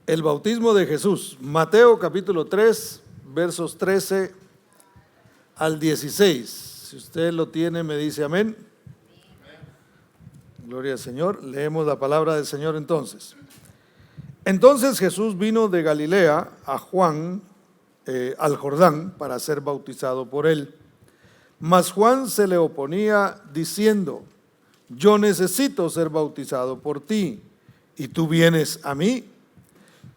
El bautismo de Jesús, Mateo capítulo 3, versos 13 al 16. Si usted lo tiene, me dice amén. Gloria al Señor. Leemos la palabra del Señor entonces. Entonces Jesús vino de Galilea a Juan, al Jordán, para ser bautizado por él. Mas Juan se le oponía diciendo: yo necesito ser bautizado por ti, ¿y tú vienes a mí?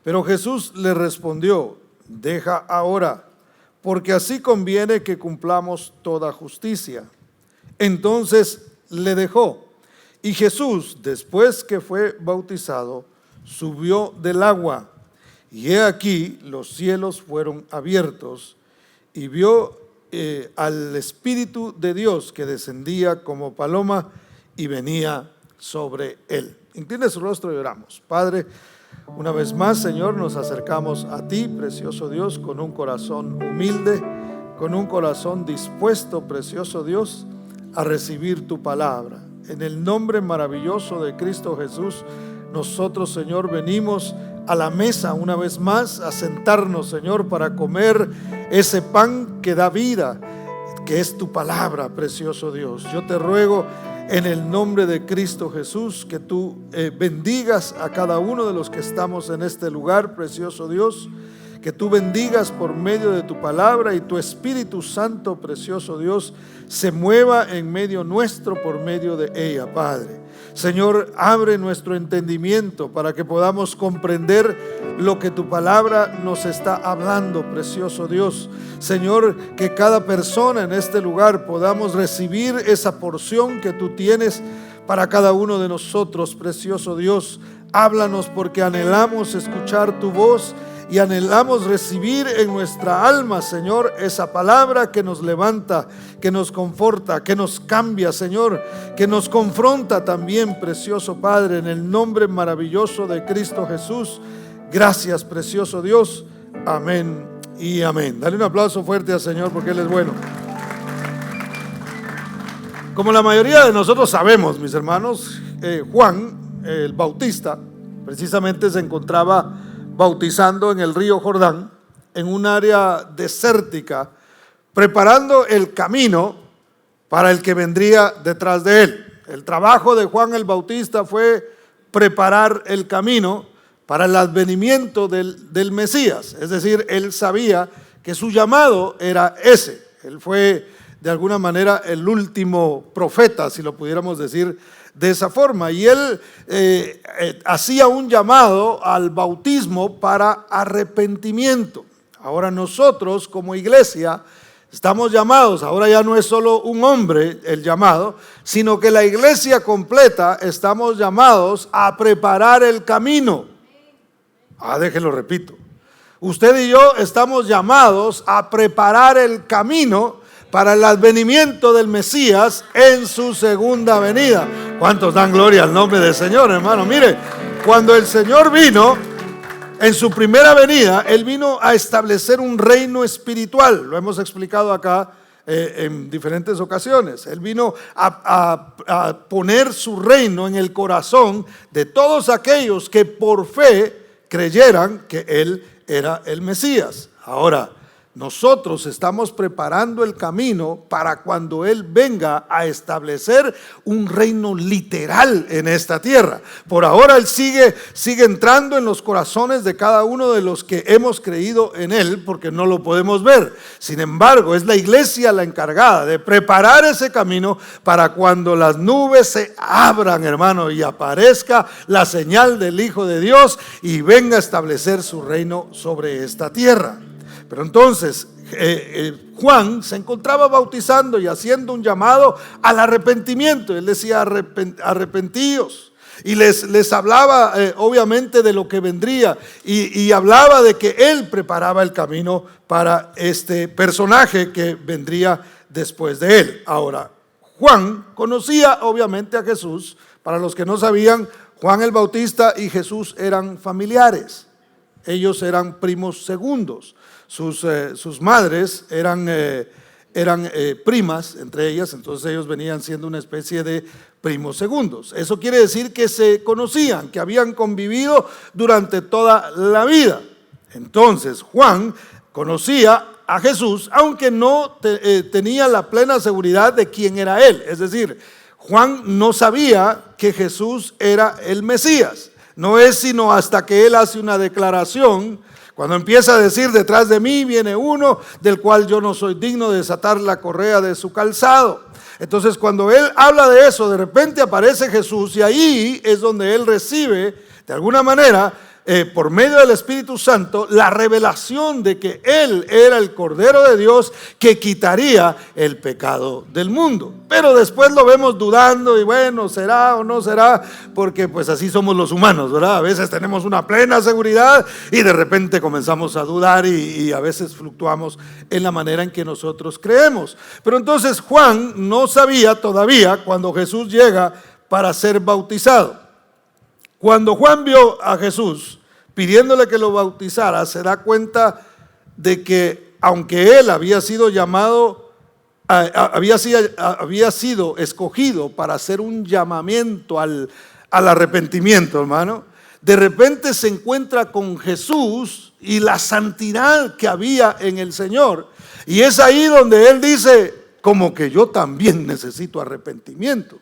Pero Jesús le respondió: deja ahora, porque así conviene que cumplamos toda justicia. Entonces le dejó. Y Jesús, después que fue bautizado, subió del agua. Y he aquí, los cielos fueron abiertos, y vio al Espíritu de Dios que descendía como paloma y venía sobre él. Incline su rostro y oramos. Padre, una vez más, Señor, nos acercamos a ti, precioso Dios, con un corazón humilde, con un corazón dispuesto, precioso Dios, a recibir tu palabra. En el nombre maravilloso de Cristo Jesús, nosotros, Señor, venimos a la mesa una vez más a sentarnos, Señor, para comer ese pan que da vida, que es tu palabra, precioso Dios. Yo te ruego en el nombre de Cristo Jesús que tú bendigas a cada uno de los que estamos en este lugar, precioso Dios, que tú bendigas por medio de tu palabra y tu Espíritu Santo, precioso Dios, se mueva en medio nuestro por medio de ella, Padre. Señor, abre nuestro entendimiento para que podamos comprender lo que tu palabra nos está hablando, precioso Dios. Señor, que cada persona en este lugar podamos recibir esa porción que tú tienes para cada uno de nosotros, precioso Dios. Háblanos porque anhelamos escuchar tu voz y anhelamos recibir en nuestra alma, Señor, esa palabra que nos levanta, que nos conforta, que nos cambia, Señor, que nos confronta también, precioso Padre, en el nombre maravilloso de Cristo Jesús. Gracias, precioso Dios. Amén y amén. Dale un aplauso fuerte al Señor porque Él es bueno. Como la mayoría de nosotros sabemos, mis hermanos, Juan, el Bautista, precisamente se encontraba bautizando en el río Jordán, en un área desértica, preparando el camino para el que vendría detrás de él. El trabajo de Juan el Bautista fue preparar el camino para el advenimiento del Mesías. Es decir, él sabía que su llamado era ese. Él fue de alguna manera el último profeta, si lo pudiéramos decir de esa forma, y él hacía un llamado al bautismo para arrepentimiento. Ahora nosotros como iglesia estamos llamados, ahora ya no es solo un hombre el llamado, sino que la iglesia completa estamos llamados a preparar el camino. Déjenlo repito. Usted y yo estamos llamados a preparar el camino para el advenimiento del Mesías en su segunda venida. ¿Cuántos dan gloria al nombre del Señor, hermano? Mire, cuando el Señor vino en su primera venida, Él vino a establecer un reino espiritual. Lo hemos explicado acá en diferentes ocasiones. Él vino a poner su reino en el corazón de todos aquellos que por fe creyeran que Él era el Mesías. Ahora, nosotros estamos preparando el camino para cuando Él venga a establecer un reino literal en esta tierra. Por ahora Él sigue entrando en los corazones de cada uno de los que hemos creído en Él, porque no lo podemos ver. Sin embargo, es la iglesia la encargada de preparar ese camino para cuando las nubes se abran, hermano, y aparezca la señal del Hijo de Dios y venga a establecer su reino sobre esta tierra. Pero entonces Juan se encontraba bautizando y haciendo un llamado al arrepentimiento. Él decía: arrepentíos. Y les hablaba obviamente de lo que vendría y hablaba de que él preparaba el camino para este personaje que vendría después de él. Ahora, Juan conocía obviamente a Jesús. Para los que no sabían, Juan el Bautista y Jesús eran familiares. Ellos eran primos segundos. Sus madres eran eran primas entre ellas, entonces ellos venían siendo una especie de primos segundos. Eso quiere decir que se conocían, que habían convivido durante toda la vida. Entonces Juan conocía a Jesús, aunque no tenía la plena seguridad de quién era él. Es decir, Juan no sabía que Jesús era el Mesías. No es sino hasta que él hace una declaración, cuando empieza a decir: detrás de mí viene uno del cual yo no soy digno de desatar la correa de su calzado. Entonces, cuando él habla de eso, de repente aparece Jesús, y ahí es donde él recibe, de alguna manera, por medio del Espíritu Santo, la revelación de que él era el Cordero de Dios que quitaría el pecado del mundo. Pero después lo vemos dudando, y bueno, será o no será, porque pues así somos los humanos, ¿verdad? A veces tenemos una plena seguridad y de repente comenzamos a dudar, y a veces fluctuamos en la manera en que nosotros creemos. Pero entonces Juan no sabía todavía cuando Jesús llega para ser bautizado. Cuando Juan vio a Jesús pidiéndole que lo bautizara, se da cuenta de que aunque él había sido llamado, había sido escogido para hacer un llamamiento al arrepentimiento, hermano, de repente se encuentra con Jesús y la santidad que había en el Señor. Y es ahí donde él dice, como que yo también necesito arrepentimiento.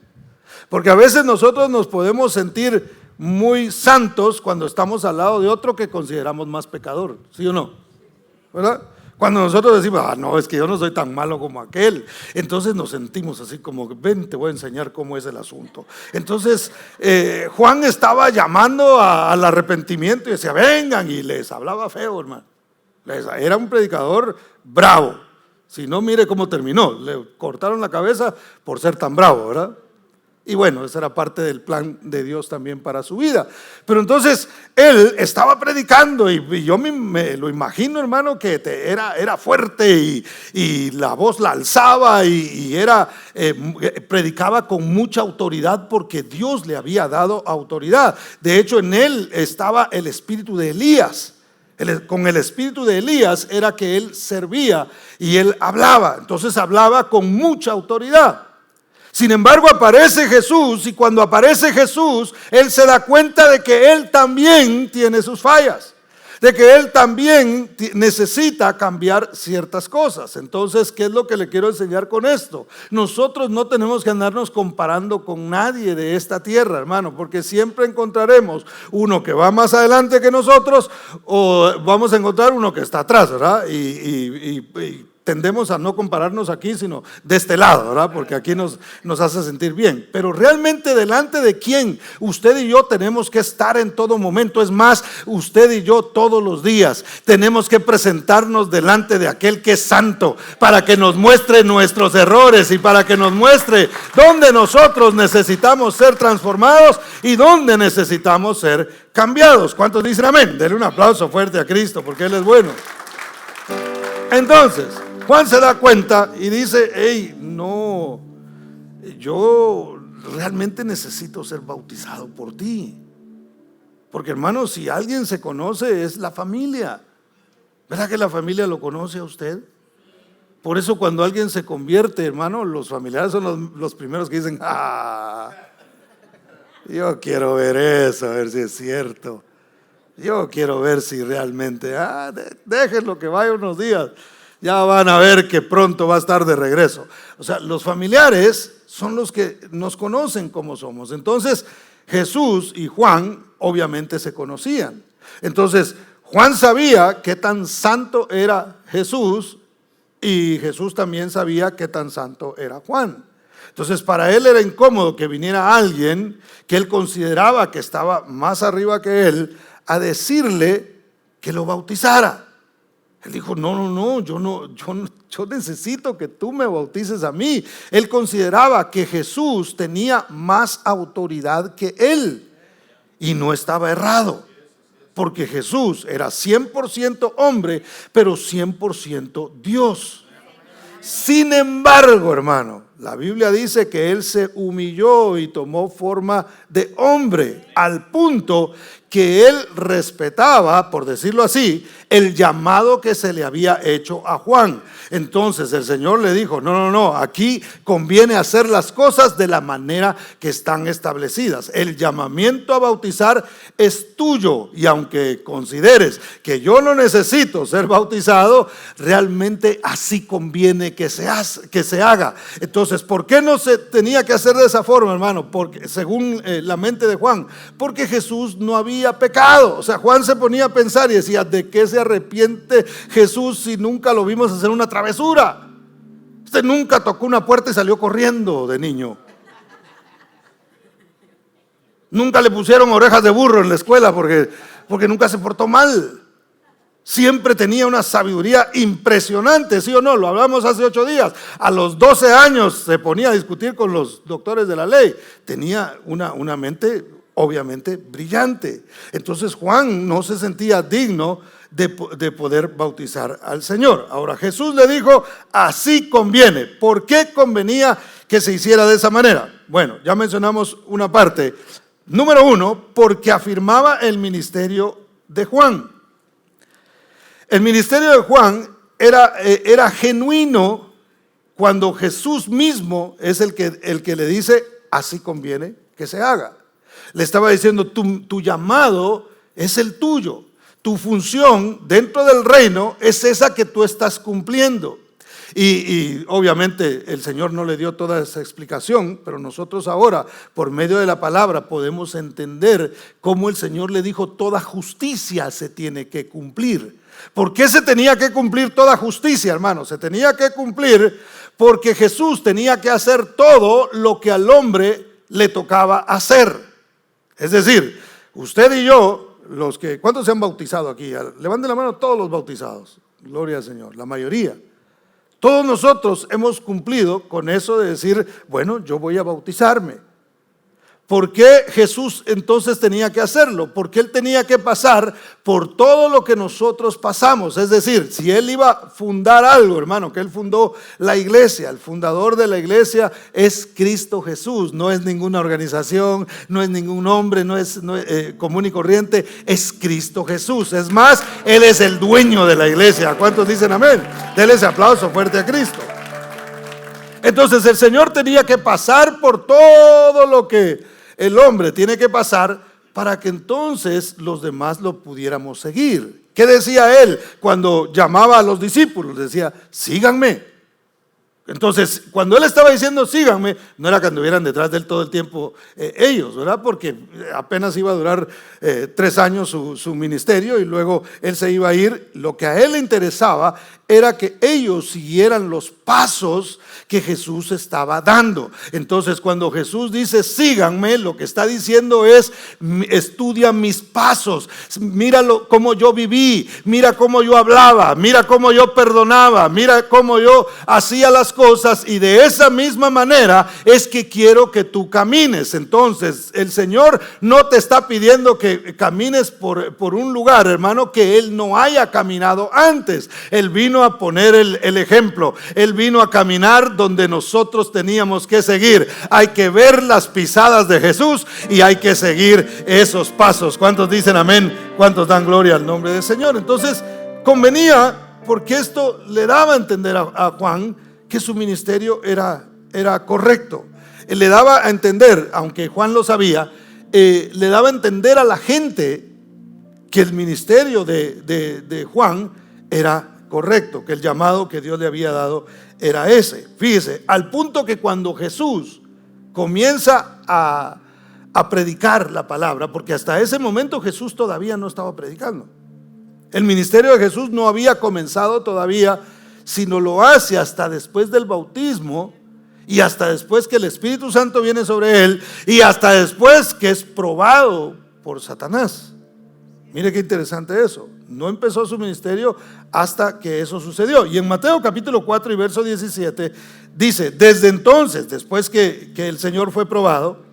Porque a veces nosotros nos podemos sentir muy santos cuando estamos al lado de otro que consideramos más pecador, ¿sí o no? ¿Verdad? Cuando nosotros decimos, no, es que yo no soy tan malo como aquel, entonces nos sentimos así como, ven, te voy a enseñar cómo es el asunto. Entonces Juan estaba llamando al arrepentimiento y decía, vengan, y les hablaba feo, hermano. Era un predicador bravo. Si no, mire cómo terminó, le cortaron la cabeza por ser tan bravo, ¿verdad? Y bueno, esa era parte del plan de Dios también para su vida. Pero entonces él estaba predicando, y yo me lo imagino, hermano, que era fuerte, y la voz la alzaba, y predicaba con mucha autoridad porque Dios le había dado autoridad. De hecho, en él estaba el espíritu de Elías. Con el espíritu de Elías era que él servía y él hablaba. Entonces hablaba con mucha autoridad. Sin embargo, aparece Jesús, y cuando aparece Jesús, él se da cuenta de que él también tiene sus fallas, de que él también necesita cambiar ciertas cosas. Entonces, ¿qué es lo que le quiero enseñar con esto? Nosotros no tenemos que andarnos comparando con nadie de esta tierra, hermano, porque siempre encontraremos uno que va más adelante que nosotros, o vamos a encontrar uno que está atrás, ¿verdad? Y tendemos a no compararnos aquí, sino de este lado, ¿verdad? Porque aquí nos hace sentir bien. Pero realmente, delante de quién usted y yo tenemos que estar en todo momento. Es más, usted y yo todos los días tenemos que presentarnos delante de aquel que es santo, para que nos muestre nuestros errores y para que nos muestre dónde nosotros necesitamos ser transformados y dónde necesitamos ser cambiados. ¿Cuántos dicen amén? Denle un aplauso fuerte a Cristo, porque Él es bueno. Entonces Juan se da cuenta y dice, hey, no, yo realmente necesito ser bautizado por ti. Porque, hermano, si alguien se conoce, es la familia. ¿Verdad que la familia lo conoce a usted? Por eso cuando alguien se convierte, hermano, los familiares son los primeros que dicen, yo quiero ver eso, a ver si es cierto. Yo quiero ver si realmente, déjenlo que vaya unos días. Ya van a ver que pronto va a estar de regreso. O sea, los familiares son los que nos conocen como somos. Entonces, Jesús y Juan obviamente se conocían. Entonces, Juan sabía qué tan santo era Jesús, y Jesús también sabía qué tan santo era Juan. Entonces, para él era incómodo que viniera alguien que él consideraba que estaba más arriba que él a decirle que lo bautizara. Él dijo, no, yo necesito que tú me bautices a mí. Él consideraba que Jesús tenía más autoridad que él, y no estaba errado, porque Jesús era 100% hombre, pero 100% Dios. Sin embargo, hermano, la Biblia dice que Él se humilló y tomó forma de hombre, al punto que él respetaba, por decirlo así, el llamado que se le había hecho a Juan. Entonces el Señor le dijo: no, aquí conviene hacer las cosas de la manera que están establecidas. El llamamiento a bautizar es tuyo, y aunque consideres que yo no necesito ser bautizado, realmente así conviene que se haga. Entonces, ¿por qué no se tenía que hacer de esa forma, hermano? Porque según la mente de Juan, porque Jesús no había pecado. O sea, Juan se ponía a pensar y decía: ¿de qué se arrepiente Jesús si nunca lo vimos hacer una travesura? Usted nunca tocó una puerta y salió corriendo de niño. Nunca le pusieron orejas de burro en la escuela porque nunca se portó mal. Siempre tenía una sabiduría impresionante, ¿sí o no? Lo hablamos hace 8 días. A los 12 años se ponía a discutir con los doctores de la ley. Tenía una mente obviamente brillante. Entonces Juan no se sentía digno de poder bautizar al Señor. Ahora Jesús le dijo: así conviene. ¿Por qué convenía que se hiciera de esa manera? Bueno, ya mencionamos una parte. Número 1, porque afirmaba el ministerio de Juan. El ministerio de Juan era genuino cuando Jesús mismo es el que le dice: así conviene que se haga. Le estaba diciendo: tu llamado es el tuyo. Tu función dentro del reino es esa que tú estás cumpliendo. Y obviamente el Señor no le dio toda esa explicación, pero nosotros ahora, por medio de la palabra, podemos entender cómo el Señor le dijo: toda justicia se tiene que cumplir. ¿Por qué se tenía que cumplir toda justicia, hermano? Se tenía que cumplir porque Jesús tenía que hacer todo lo que al hombre le tocaba hacer. Es decir, usted y yo, ¿cuántos se han bautizado aquí? Levanten la mano todos los bautizados. Gloria al Señor, la mayoría. Todos nosotros hemos cumplido con eso de decir: bueno, yo voy a bautizarme. ¿Por qué Jesús entonces tenía que hacerlo? Porque Él tenía que pasar por todo lo que nosotros pasamos. Es decir, si Él iba a fundar algo, hermano, que Él fundó la iglesia. El fundador de la iglesia es Cristo Jesús. No es ninguna organización, no es ningún hombre, no es común y corriente. Es Cristo Jesús. Es más, Él es el dueño de la iglesia. ¿Cuántos dicen amén? Denle ese aplauso fuerte a Cristo. Entonces el Señor tenía que pasar por todo lo que el hombre tiene que pasar para que entonces los demás lo pudiéramos seguir. ¿Qué decía Él cuando llamaba a los discípulos? Decía: síganme. Entonces, cuando Él estaba diciendo síganme, no era que anduvieran detrás de Él todo el tiempo ellos, ¿verdad? Porque apenas iba a durar 3 años su ministerio y luego Él se iba a ir. Lo que a Él le interesaba era que ellos siguieran los pasos que Jesús estaba dando. Entonces, cuando Jesús dice síganme, lo que está diciendo es: estudia mis pasos, míralo cómo yo viví, mira cómo yo hablaba, mira cómo yo perdonaba, mira cómo yo hacía las cosas, y de esa misma manera es que quiero que tú camines. Entonces el Señor no te está pidiendo que camines por un lugar, hermano, que Él no haya caminado antes. Él vino a poner el ejemplo. Él vino a caminar donde nosotros teníamos que seguir. Hay que ver las pisadas de Jesús y hay que seguir esos pasos. ¿Cuántos dicen amén? ¿Cuántos dan gloria al nombre del Señor? Entonces convenía, porque esto le daba a entender a Juan que su ministerio era correcto. Le daba a entender, aunque Juan lo sabía, le daba a entender a la gente que el ministerio de Juan era correcto, que el llamado que Dios le había dado era ese. Fíjese, al punto que cuando Jesús comienza a predicar la palabra, porque hasta ese momento Jesús todavía no estaba predicando. El ministerio de Jesús no había comenzado todavía, sino lo hace hasta después del bautismo y hasta después que el Espíritu Santo viene sobre él y hasta después que es probado por Satanás. Mire qué interesante eso. No empezó su ministerio hasta que eso sucedió. Y en Mateo capítulo 4 y verso 17 dice: desde entonces, después que el Señor fue probado,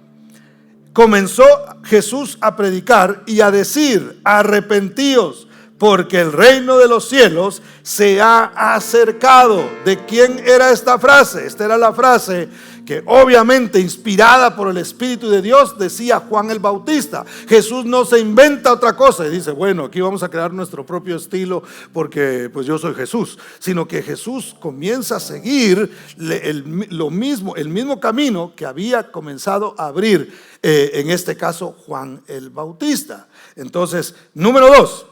comenzó Jesús a predicar y a decir: arrepentíos, porque el reino de los cielos se ha acercado. ¿De quién era esta frase? Esta era la frase que obviamente inspirada por el Espíritu de Dios decía Juan el Bautista. Jesús no se inventa otra cosa y dice, bueno, aquí vamos a crear nuestro propio estilo porque pues yo soy Jesús, sino que Jesús comienza a seguir el mismo camino que había comenzado a abrir en este caso Juan el Bautista. Entonces, número 2,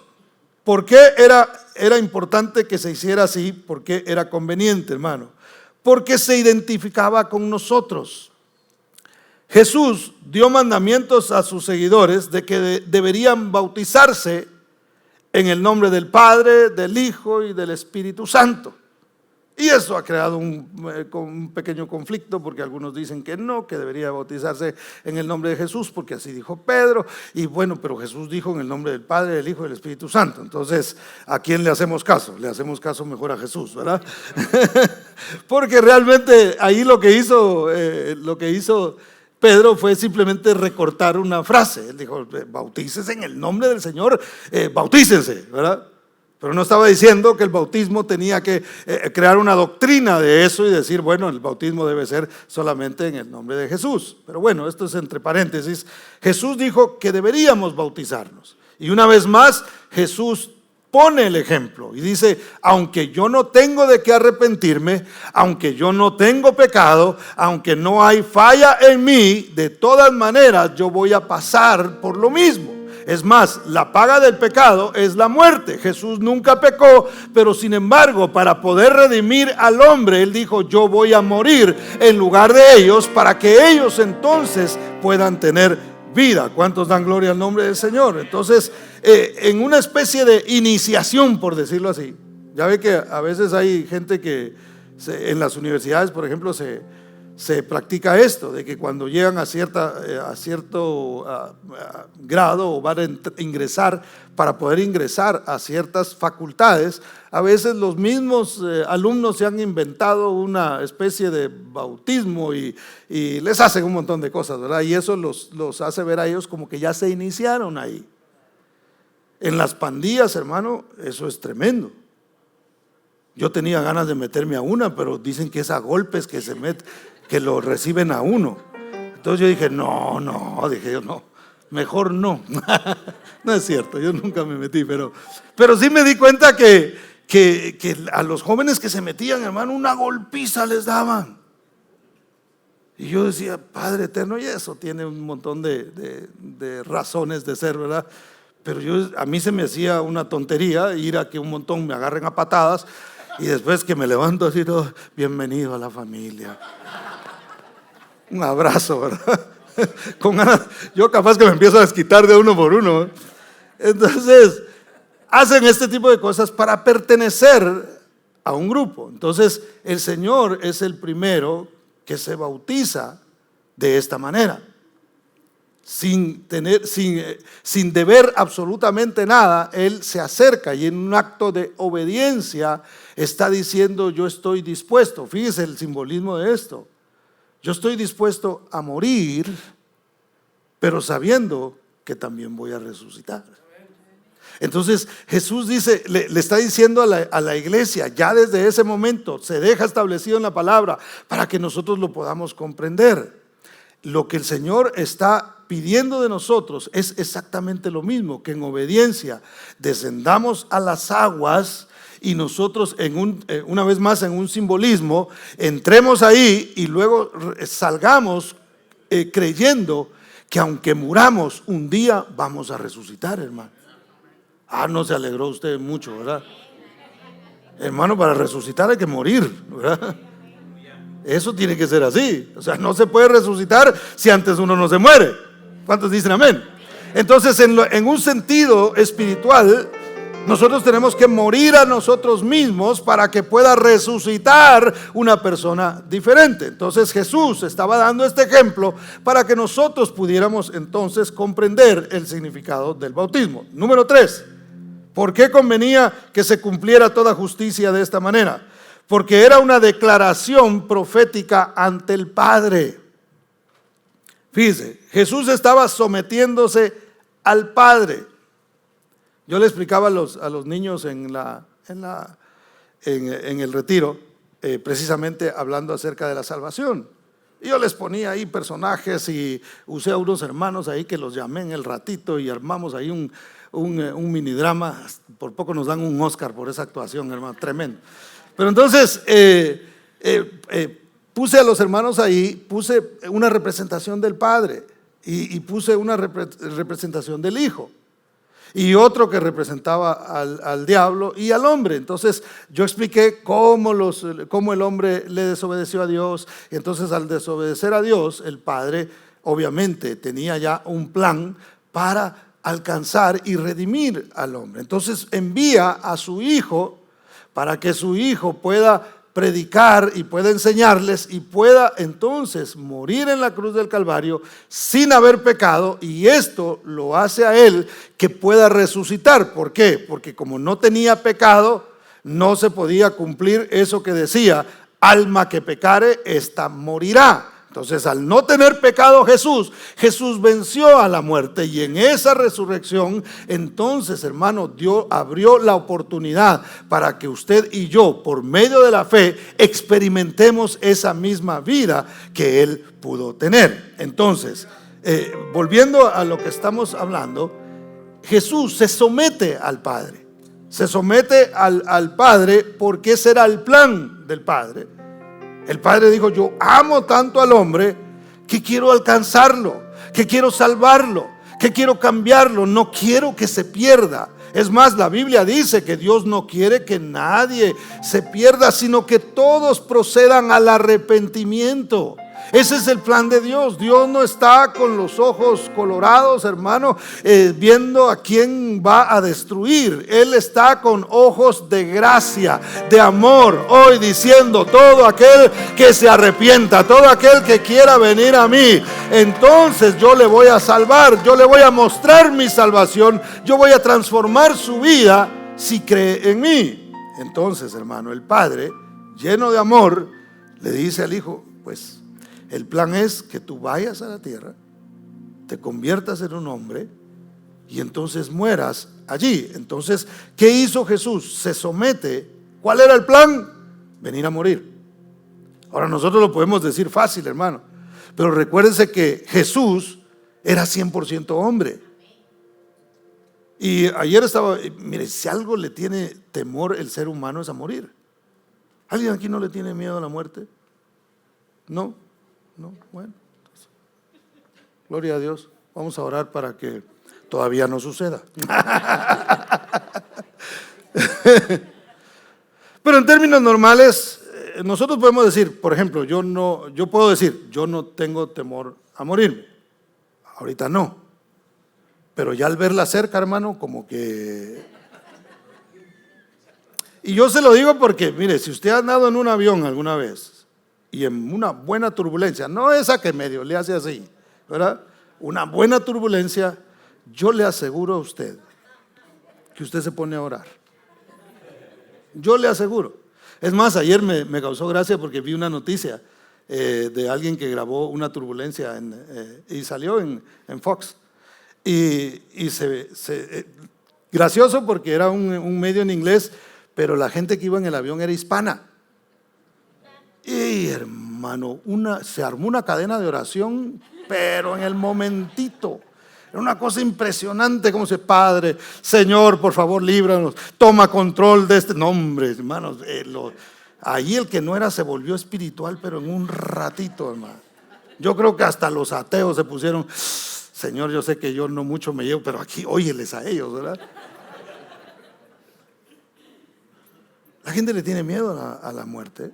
¿por qué era importante que se hiciera así? ¿Por qué era conveniente, hermano? Porque se identificaba con nosotros. Jesús dio mandamientos a sus seguidores de que deberían bautizarse en el nombre del Padre, del Hijo y del Espíritu Santo. Y eso ha creado un pequeño conflicto, porque algunos dicen que no, que debería bautizarse en el nombre de Jesús, porque así dijo Pedro. Y bueno, pero Jesús dijo en el nombre del Padre, del Hijo y del Espíritu Santo. Entonces, ¿a quién le hacemos caso? Le hacemos caso mejor a Jesús, ¿verdad? Porque realmente ahí lo que hizo Pedro fue simplemente recortar una frase. Él dijo, bautícese en el nombre del Señor, bautícense, ¿verdad? Pero no estaba diciendo que el bautismo tenía que crear una doctrina de eso y decir, bueno, el bautismo debe ser solamente en el nombre de Jesús. Pero bueno, esto es entre paréntesis. Jesús dijo que deberíamos bautizarnos. Y una vez más, Jesús pone el ejemplo y dice, aunque yo no tengo de qué arrepentirme, aunque yo no tengo pecado, aunque no hay falla en mí, de todas maneras yo voy a pasar por lo mismo. Es más, la paga del pecado es la muerte. Jesús nunca pecó, pero sin embargo, para poder redimir al hombre, Él dijo, yo voy a morir en lugar de ellos, para que ellos entonces puedan tener vida. ¿Cuántos dan gloria al nombre del Señor? Entonces, en una especie de iniciación, por decirlo así. Ya ve que a veces hay gente que en las universidades, por ejemplo, se practica esto, de que cuando llegan a cierto grado o van a ingresar, para poder ingresar a ciertas facultades, a veces los mismos alumnos se han inventado una especie de bautismo y les hacen un montón de cosas, ¿verdad? Y eso los hace ver a ellos como que ya se iniciaron ahí. En las pandillas, hermano, eso es tremendo. Yo tenía ganas de meterme a una, pero dicen que es a golpes que lo reciben a uno. Entonces yo dije, no, dije yo, no, mejor no. No es cierto, yo nunca me metí, pero sí me di cuenta que a los jóvenes que se metían, hermano, una golpiza les daban. Y yo decía, Padre eterno, y eso tiene un montón de razones de ser, ¿verdad? Pero a mí se me hacía una tontería ir a que un montón me agarren a patadas y después que me levanto así todo, bienvenido a la familia. Un abrazo, ¿verdad? Con ganas, yo capaz que me empiezo a desquitar de uno por uno. Entonces, hacen este tipo de cosas para pertenecer a un grupo. Entonces, el Señor es el primero que se bautiza de esta manera. Sin deber absolutamente nada, Él se acerca y en un acto de obediencia está diciendo, yo estoy dispuesto. Fíjese el simbolismo de esto. Yo estoy dispuesto a morir, pero sabiendo que también voy a resucitar. Entonces Jesús dice, le está diciendo a la iglesia, ya desde ese momento se deja establecido en la palabra para que nosotros lo podamos comprender. Lo que el Señor está pidiendo de nosotros es exactamente lo mismo, que en obediencia descendamos a las aguas y nosotros una vez más en un simbolismo, entremos ahí y luego salgamos creyendo que aunque muramos un día vamos a resucitar, hermano. No se alegró usted mucho, ¿verdad? Hermano, para resucitar hay que morir, ¿verdad? Eso tiene que ser así. O sea, no se puede resucitar si antes uno no se muere. ¿Cuántos dicen amén? Entonces, en un sentido espiritual, nosotros tenemos que morir a nosotros mismos para que pueda resucitar una persona diferente. Entonces Jesús estaba dando este ejemplo para que nosotros pudiéramos entonces comprender el significado del bautismo. Número 3, ¿por qué convenía que se cumpliera toda justicia de esta manera? Porque era una declaración profética ante el Padre. Fíjese, Jesús estaba sometiéndose al Padre. Yo le explicaba a los niños en el retiro, precisamente hablando acerca de la salvación. Y yo les ponía ahí personajes y usé a unos hermanos ahí que los llamé en el ratito y armamos ahí un mini drama. Por poco nos dan un Oscar por esa actuación, hermano, tremendo. Pero entonces puse a los hermanos ahí, puse una representación del Padre y puse una representación del Hijo. Y otro que representaba al diablo y al hombre. Entonces yo expliqué cómo el hombre le desobedeció a Dios. Y entonces al desobedecer a Dios, el Padre obviamente tenía ya un plan para alcanzar y redimir al hombre. Entonces envía a su Hijo para que su Hijo pueda predicar y pueda enseñarles y pueda entonces morir en la cruz del Calvario sin haber pecado, y esto lo hace a él que pueda resucitar. ¿Por qué? Porque como no tenía pecado, no se podía cumplir eso que decía: alma que pecare, esta morirá. Entonces, al no tener pecado Jesús venció a la muerte, y en esa resurrección, entonces, hermano, Dios abrió la oportunidad para que usted y yo, por medio de la fe, experimentemos esa misma vida que Él pudo tener. Entonces, volviendo a lo que estamos hablando, Jesús se somete al Padre. Se somete al Padre porque ese era el plan del Padre. El Padre dijo: yo amo tanto al hombre que quiero alcanzarlo, que quiero salvarlo, que quiero cambiarlo, no quiero que se pierda. Es más, la Biblia dice que Dios no quiere que nadie se pierda, sino que todos procedan al arrepentimiento. Ese es el plan de Dios. Dios no está con los ojos colorados, hermano, viendo a quién va a destruir. Él está con ojos de gracia, de amor, hoy diciendo: todo aquel que se arrepienta, todo aquel que quiera venir a mí, entonces yo le voy a salvar, yo le voy a mostrar mi salvación, yo voy a transformar su vida si cree en mí. Entonces, hermano, el Padre, lleno de amor, le dice al Hijo: pues el plan es que tú vayas a la tierra, te conviertas en un hombre y entonces mueras allí. Entonces, ¿qué hizo Jesús? Se somete. ¿Cuál era el plan? Venir a morir. Ahora nosotros lo podemos decir fácil, hermano, pero recuérdense que Jesús era 100% hombre. Y ayer estaba, mire, si algo le tiene temor el ser humano es a morir. ¿Alguien aquí no le tiene miedo a la muerte? ¿No? No, bueno, entonces, gloria a Dios. Vamos a orar para que todavía no suceda. Pero en términos normales, nosotros podemos decir, por ejemplo, yo puedo decir: yo no tengo temor a morirme. Ahorita no. Pero ya al verla cerca, hermano, como que... Y yo se lo digo porque, mire, si usted ha andado en un avión alguna vez y en una buena turbulencia, no esa que medio le hace así, ¿verdad? Una buena turbulencia, yo le aseguro a usted que usted se pone a orar. Yo le aseguro. Es más, ayer me causó gracia porque vi una noticia de alguien que grabó una turbulencia y salió en Fox. Y gracioso porque era un medio en inglés, pero la gente que iba en el avión era hispana. Y hermano, se armó una cadena de oración, pero en el momentito. Era una cosa impresionante, como dice: Padre, Señor, por favor, líbranos, toma control de este. No, hombre, hermanos, ahí el que no era se volvió espiritual, pero en un ratito, hermano. Yo creo que hasta los ateos se pusieron: Señor, yo sé que yo no mucho me llevo, pero aquí óyeles a ellos, ¿verdad? La gente le tiene miedo a la muerte.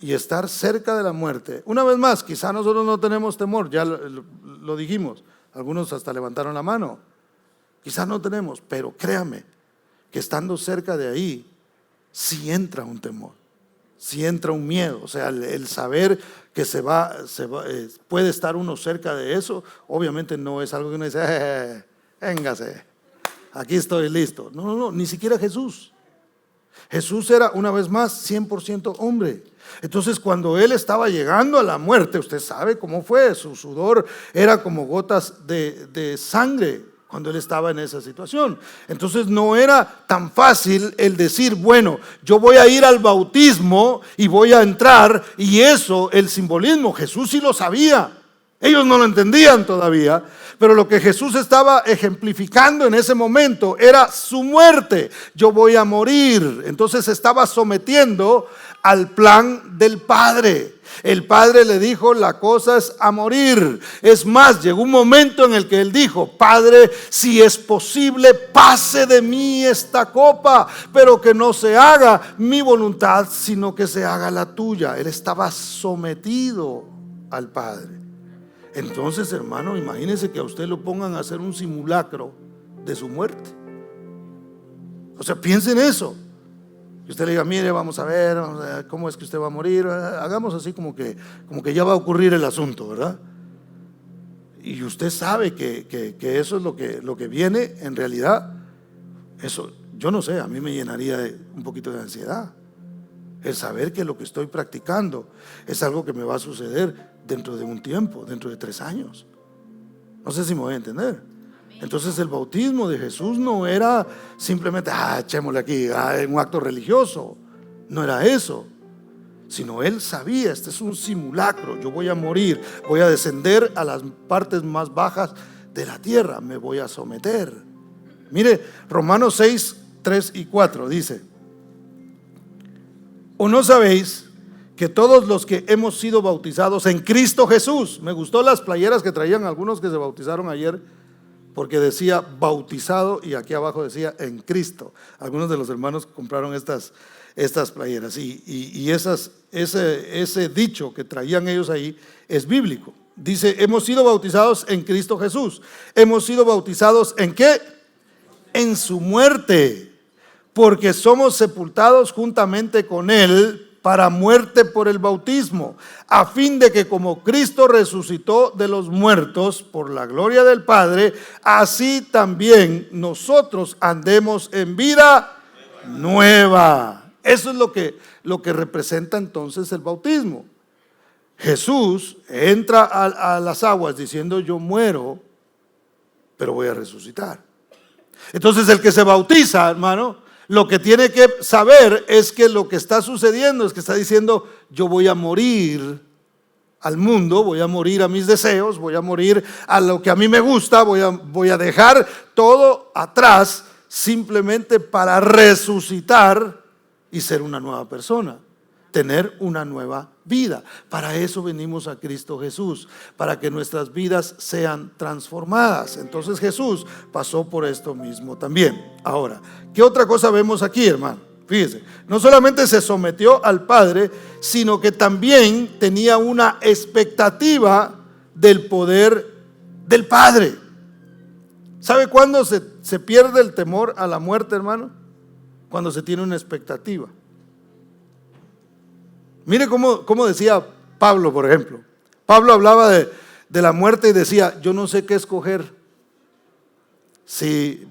Y estar cerca de la muerte. Una vez más, quizá nosotros no tenemos temor, ya lo dijimos. Algunos hasta levantaron la mano. Quizá no tenemos, pero créame que estando cerca de ahí, sí entra un temor, sí entra un miedo. O sea, el saber que puede estar uno cerca de eso, obviamente no es algo que uno dice: véngase, aquí estoy listo. No, ni siquiera Jesús. Jesús era, una vez más, 100% hombre. Entonces, cuando Él estaba llegando a la muerte, usted sabe cómo fue, su sudor era como gotas de sangre cuando él estaba en esa situación. Entonces no era tan fácil el decir, bueno, yo voy a ir al bautismo y voy a entrar, y eso, el simbolismo, Jesús sí lo sabía. Ellos no lo entendían todavía, pero lo que Jesús estaba ejemplificando en ese momento era su muerte. Yo voy a morir. Entonces se estaba sometiendo al plan del Padre. El Padre le dijo, la cosa es a morir. Es más, llegó un momento en el que él dijo, Padre, si es posible, pase de mí esta copa, pero que no se haga mi voluntad, sino que se haga la tuya. Él estaba sometido al Padre. Entonces, hermano, imagínese que a usted lo pongan a hacer un simulacro de su muerte. O sea, piense en eso. Y usted le diga, mire, vamos a ver cómo es que usted va a morir. Hagamos así como que ya va a ocurrir el asunto, ¿verdad? Y usted sabe que eso es lo que viene en realidad. Eso, yo no sé, a mí me llenaría un poquito de ansiedad. El saber que lo que estoy practicando es algo que me va a suceder dentro de un tiempo, dentro de 3 años. No sé si me voy a entender. Entonces el bautismo de Jesús no era simplemente, echémosle aquí, un acto religioso. No era eso, sino él sabía, este es un simulacro. Yo voy a morir, voy a descender a las partes más bajas de la tierra, me voy a someter. Mire, Romanos 6, 3 y 4 dice, ¿o no sabéis que todos los que hemos sido bautizados en Cristo Jesús? Me gustó las playeras que traían algunos que se bautizaron ayer, porque decía bautizado y aquí abajo decía en Cristo. Algunos de los hermanos compraron estas playeras y ese dicho que traían ellos ahí es bíblico. Dice, hemos sido bautizados en Cristo Jesús. Hemos sido bautizados ¿en qué? En su muerte, porque somos sepultados juntamente con él para muerte por el bautismo, a fin de que como Cristo resucitó de los muertos por la gloria del Padre, así también nosotros andemos en vida nueva. Eso es lo que representa entonces el bautismo. Jesús entra a las aguas diciendo, yo muero, pero voy a resucitar. Entonces el que se bautiza, hermano, lo que tiene que saber es que lo que está sucediendo es que está diciendo, yo voy a morir al mundo, voy a morir a mis deseos, voy a morir a lo que a mí me gusta, voy a dejar todo atrás simplemente para resucitar y ser una nueva persona, tener una nueva vida. Para eso venimos a Cristo Jesús, para que nuestras vidas sean transformadas. Entonces Jesús pasó por esto mismo también. Ahora, ¿qué otra cosa vemos aquí, hermano? Fíjese, no solamente se sometió al Padre, sino que también tenía una expectativa del poder del Padre. ¿Sabe cuándo se pierde el temor a la muerte, hermano? Cuando se tiene una expectativa. Mire cómo decía Pablo, por ejemplo. Pablo hablaba de la muerte y decía, yo no sé qué escoger.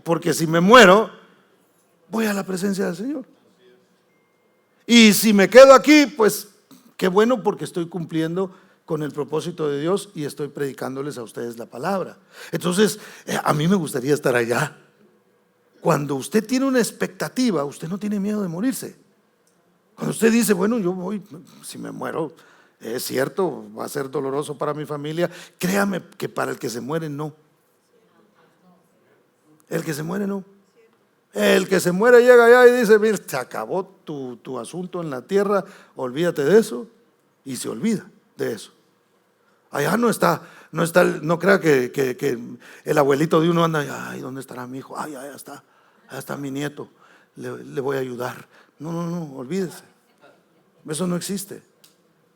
Porque si me muero, voy a la presencia del Señor. Y si me quedo aquí, pues qué bueno, porque estoy cumpliendo con el propósito de Dios y estoy predicándoles a ustedes la palabra. Entonces, a mí me gustaría estar allá. Cuando usted tiene una expectativa, usted no tiene miedo de morirse. Cuando usted dice, bueno, yo voy, si me muero, es cierto, va a ser doloroso para mi familia. Créame que para el que se muere, no. El que se muere, no. El que se muere llega allá y dice, mira, se acabó tu asunto en la tierra, olvídate de eso, y se olvida de eso. Allá no crea que el abuelito de uno anda, ay, ¿dónde estará mi hijo? Ay, allá está mi nieto, le voy a ayudar. No, olvídese. Eso no existe.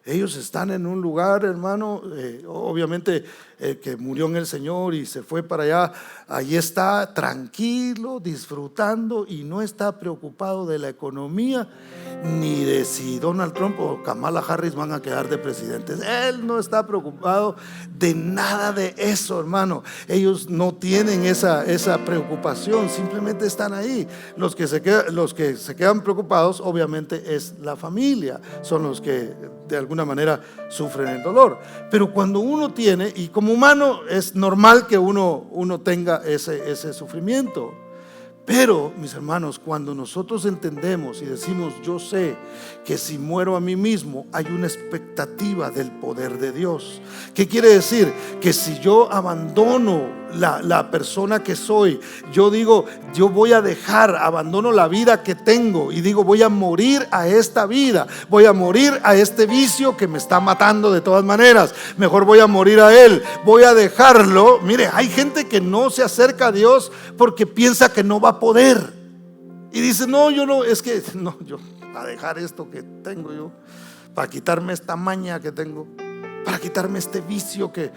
Ellos están en un lugar, hermano, obviamente que murió en el Señor y se fue para allá. Allí está tranquilo, disfrutando y no está preocupado de la economía ni de si Donald Trump o Kamala Harris van a quedar de presidentes. Él no está preocupado de nada de eso, hermano. Ellos no tienen esa preocupación, simplemente están ahí. Los que se quedan preocupados, obviamente, es la familia, son los que de alguna manera sufren el dolor. Pero cuando uno tiene, y como como humano es normal que uno tenga ese sufrimiento. Pero, mis hermanos, cuando nosotros entendemos y decimos, yo sé que si muero a mí mismo, hay una expectativa del poder de Dios. ¿Qué quiere decir? Que si yo abandono la persona que soy, yo digo, yo voy a abandono la vida que tengo y digo, voy a morir a esta vida, voy a morir a este vicio que me está matando de todas maneras, mejor voy a morir a él, voy a dejarlo. Mire, hay gente que no se acerca a Dios porque piensa que no va a poder y dice, no, yo no, es que no, yo a dejar esto que tengo yo, para quitarme esta maña que tengo, para quitarme este vicio que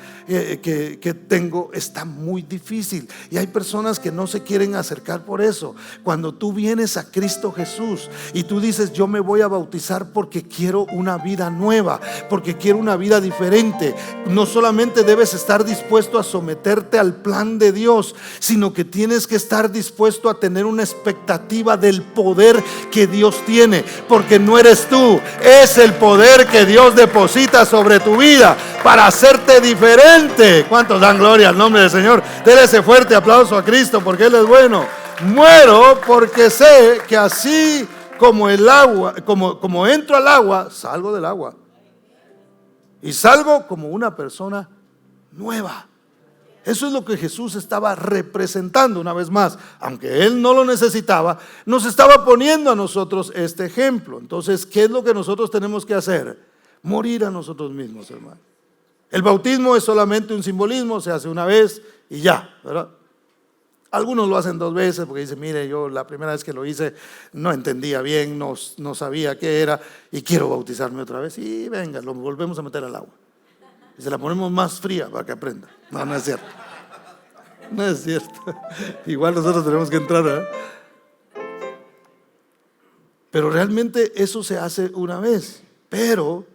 tengo, está muy difícil. Y hay personas que no se quieren acercar por eso. Cuando tú vienes a Cristo Jesús y tú dices, yo me voy a bautizar porque quiero una vida nueva, porque quiero una vida diferente, no solamente debes estar dispuesto a someterte al plan de Dios, sino que tienes que estar dispuesto a tener una expectativa del poder que Dios tiene, porque no eres tú, es el poder que Dios deposita sobre tu vida para hacerte diferente. ¿Cuántos dan gloria al nombre del Señor? Denle ese fuerte aplauso a Cristo porque Él es bueno. Muero porque sé que así como el agua, como entro al agua, salgo del agua. Y salgo como una persona nueva. Eso es lo que Jesús estaba representando una vez más. Aunque Él no lo necesitaba, nos estaba poniendo a nosotros este ejemplo. Entonces, ¿qué es lo que nosotros tenemos que hacer? Morir a nosotros mismos, hermano. El bautismo es solamente un simbolismo, se hace una vez y ya, ¿verdad? Algunos lo hacen 2 veces porque dicen, mire, yo la primera vez que lo hice no entendía bien, no sabía qué era y quiero bautizarme otra vez. Y venga, lo volvemos a meter al agua y se la ponemos más fría para que aprenda. No, no es cierto. No es cierto. Igual nosotros tenemos que entrar, ¿verdad? Pero realmente eso se hace una vez. Pero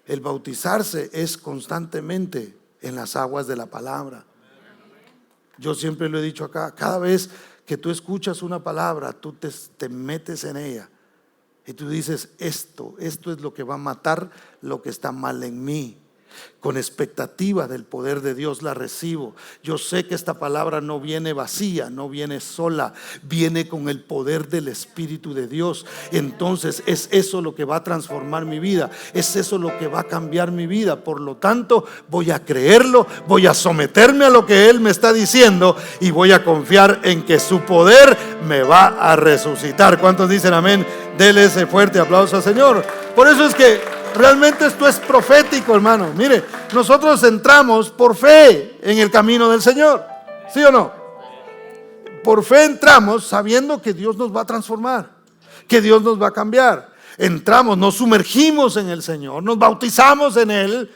el bautizarse es constantemente en las aguas de la palabra. Yo siempre lo he dicho acá, cada vez que tú escuchas una palabra, tú te metes en ella y tú dices, esto es lo que va a matar lo que está mal en mí. Con expectativa del poder de Dios la recibo. Yo sé que esta palabra no viene vacía, no viene sola, viene con el poder del Espíritu de Dios. Entonces es eso lo que va a transformar mi vida, es eso lo que va a cambiar mi vida. Por lo tanto, voy a creerlo, voy a someterme a lo que Él me está diciendo y voy a confiar en que su poder me va a resucitar. ¿Cuántos dicen amén? Dele ese fuerte aplauso al Señor. Por eso es que realmente esto es profético, hermano. Mire, nosotros entramos por fe en el camino del Señor, ¿sí o no? Por fe entramos sabiendo que Dios nos va a transformar, que Dios nos va a cambiar. Entramos, nos sumergimos en el Señor, nos bautizamos en Él,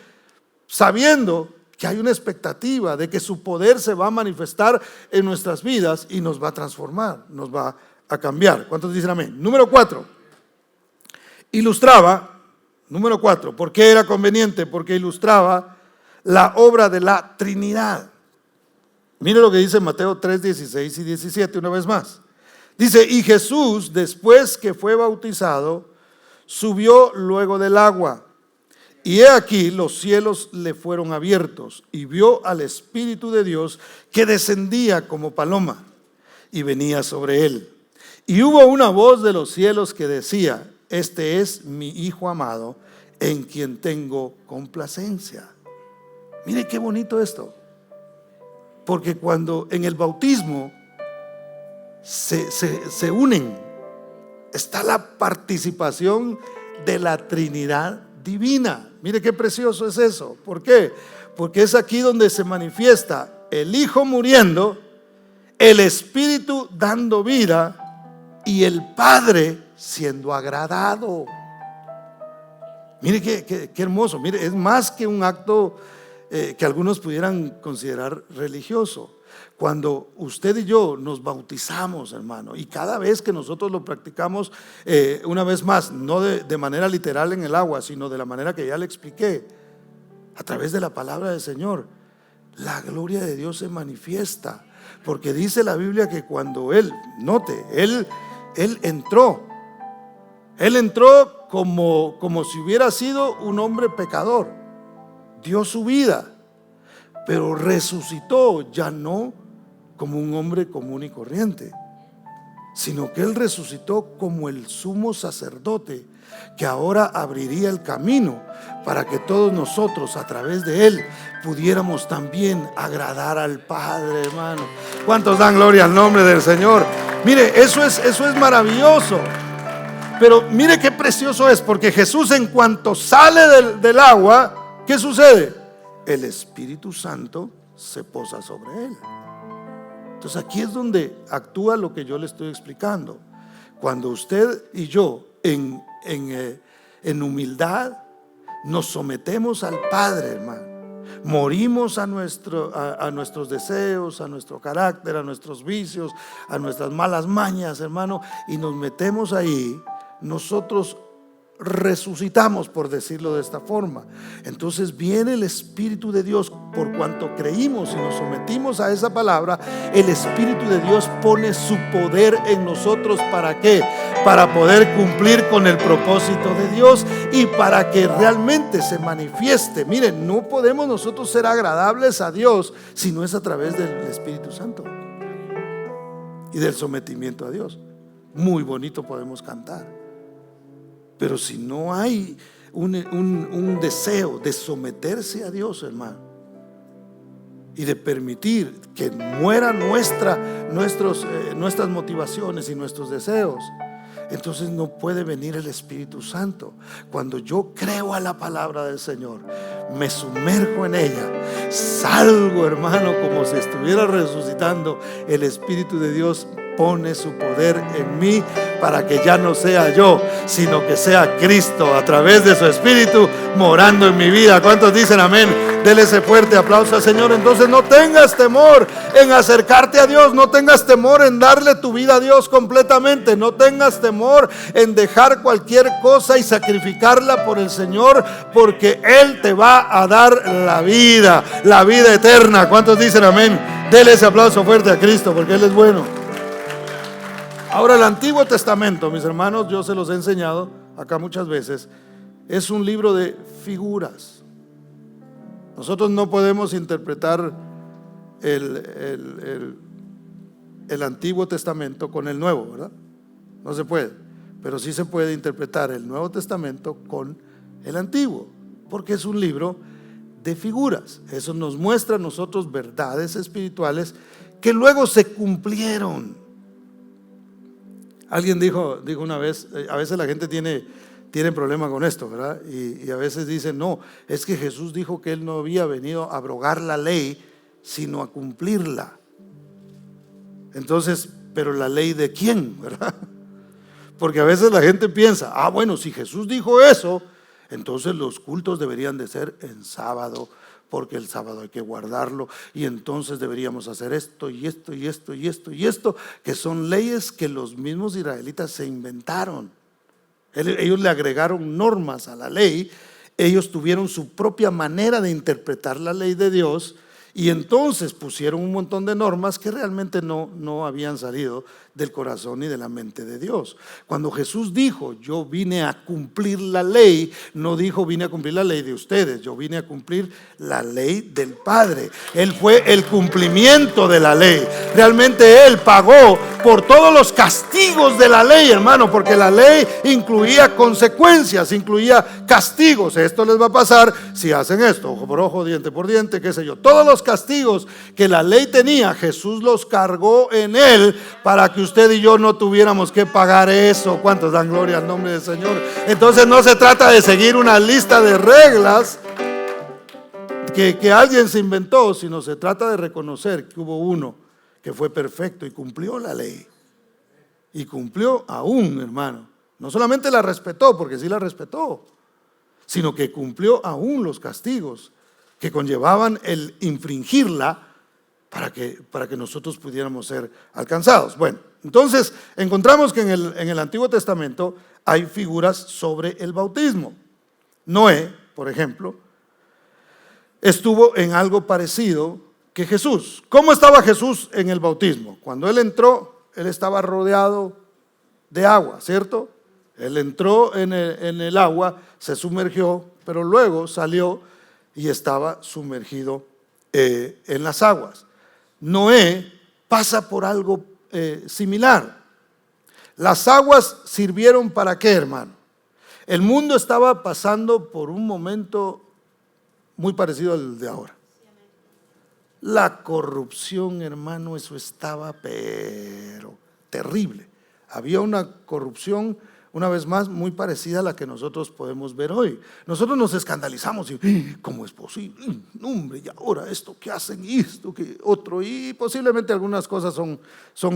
sabiendo que hay una expectativa de que su poder se va a manifestar en nuestras vidas y nos va a transformar, nos va a cambiar. ¿Cuántos dicen amén? Número 4, Número 4, ¿por qué era conveniente? Porque ilustraba la obra de la Trinidad. Mire lo que dice Mateo 3, 16 y 17 una vez más. Dice, y Jesús, después que fue bautizado, subió luego del agua. Y he aquí los cielos le fueron abiertos y vio al Espíritu de Dios que descendía como paloma y venía sobre él. Y hubo una voz de los cielos que decía, este es mi Hijo amado, en quien tengo complacencia. Mire qué bonito esto. Porque cuando en el bautismo se unen, está la participación de la Trinidad divina. Mire qué precioso es eso. ¿Por qué? Porque es aquí donde se manifiesta el Hijo muriendo, el Espíritu dando vida y el Padre siendo agradado. Mire qué hermoso. Mire, es más que un acto que algunos pudieran considerar religioso. Cuando usted y yo nos bautizamos, hermano, y cada vez que nosotros lo practicamos, una vez más, no de manera literal en el agua, sino de la manera que ya le expliqué, a través de la palabra del Señor, la gloria de Dios se manifiesta. Porque dice la Biblia que cuando Él entró como si hubiera sido un hombre pecador, dio su vida, pero resucitó ya no como un hombre común y corriente, sino que Él resucitó como el sumo sacerdote, que ahora abriría el camino para que todos nosotros a través de Él pudiéramos también agradar al Padre, hermano. ¿Cuántos dan gloria al nombre del Señor? Mire, eso es maravilloso. Pero mire qué precioso es, porque Jesús, en cuanto sale del agua, ¿qué sucede? El Espíritu Santo se posa sobre Él. Entonces aquí es donde actúa lo que yo le estoy explicando. Cuando usted y yo en humildad nos sometemos al Padre, hermano, morimos a nuestros deseos, a nuestro carácter, a nuestros vicios, a nuestras malas mañas, hermano, y nos metemos ahí, nosotros resucitamos, por decirlo de esta forma. Entonces viene el Espíritu de Dios. Por cuanto creímos y nos sometimos a esa palabra, el Espíritu de Dios pone su poder en nosotros. ¿Para qué? Para poder cumplir con el propósito de Dios y para que realmente se manifieste. Miren, no podemos nosotros ser agradables a Dios si no es a través del Espíritu Santo y del sometimiento a Dios. Muy bonito podemos cantar, pero si no hay un deseo de someterse a Dios, hermano, y de permitir que mueran nuestras motivaciones y nuestros deseos, entonces no puede venir el Espíritu Santo. Cuando yo creo a la palabra del Señor, me sumerjo en ella, salgo, hermano, como si estuviera resucitando. El Espíritu de Dios pone su poder en mí para que ya no sea yo, sino que sea Cristo a través de su Espíritu morando en mi vida. ¿Cuántos dicen amén? Dele ese fuerte aplauso al Señor. Entonces no tengas temor en acercarte a Dios, no tengas temor en darle tu vida a Dios completamente, no tengas temor en dejar cualquier cosa y sacrificarla por el Señor, porque Él te va a dar la vida eterna. ¿Cuántos dicen amén? Dele ese aplauso fuerte a Cristo, porque Él es bueno. Ahora, el Antiguo Testamento, mis hermanos, yo se los he enseñado acá muchas veces, es un libro de figuras. Nosotros no podemos interpretar el Antiguo Testamento con el Nuevo, ¿verdad? No se puede, pero sí se puede interpretar el Nuevo Testamento con el Antiguo, porque es un libro de figuras. Eso nos muestra a nosotros verdades espirituales que luego se cumplieron. Alguien dijo una vez, a veces la gente tiene problema con esto, ¿verdad? Y a veces dicen, no, es que Jesús dijo que Él no había venido a abrogar la ley, sino a cumplirla. Entonces, ¿pero la ley de quién, verdad? Porque a veces la gente piensa, bueno, si Jesús dijo eso, entonces los cultos deberían de ser en sábado, porque el sábado hay que guardarlo, y entonces deberíamos hacer esto y esto y esto y esto y esto, que son leyes que los mismos israelitas se inventaron. Ellos le agregaron normas a la ley, ellos tuvieron su propia manera de interpretar la ley de Dios, y entonces pusieron un montón de normas que realmente no habían salido del corazón y de la mente de Dios. Cuando Jesús dijo, yo vine a cumplir la ley, no dijo vine a cumplir la ley de ustedes, yo vine a cumplir la ley del Padre. Él fue el cumplimiento de la ley. Realmente Él pagó por todos los castigos de la ley, hermano, porque la ley incluía consecuencias, incluía castigos. Esto les va a pasar si hacen esto, ojo por ojo, diente por diente, qué sé yo. Todos los castigos que la ley tenía, Jesús los cargó en Él para que usted y yo no tuviéramos que pagar eso. ¿Cuántos dan gloria al nombre del Señor? Entonces no se trata de seguir una lista de reglas que alguien se inventó, sino se trata de reconocer que hubo uno que fue perfecto y cumplió la ley. Y cumplió aún, hermano. No solamente la respetó, porque sí la respetó, sino que cumplió aún los castigos que conllevaban el infringirla para que nosotros pudiéramos ser alcanzados. Bueno, entonces encontramos que en el Antiguo Testamento hay figuras sobre el bautismo. Noé, por ejemplo, estuvo en algo parecido que Jesús. ¿Cómo estaba Jesús en el bautismo? Cuando Él entró, Él estaba rodeado de agua, ¿cierto? Él entró en el agua, se sumergió, pero luego salió y estaba sumergido en las aguas. Noé pasa por algo similar. Las aguas sirvieron ¿para qué, hermano? El mundo estaba pasando por un momento muy parecido al de ahora. La corrupción, hermano, eso estaba pero terrible. Había una corrupción, una vez más, muy parecida a la que nosotros podemos ver hoy. Nosotros nos escandalizamos y ¿cómo es posible? Hombre, y ahora esto que hacen y esto que otro, y posiblemente algunas cosas son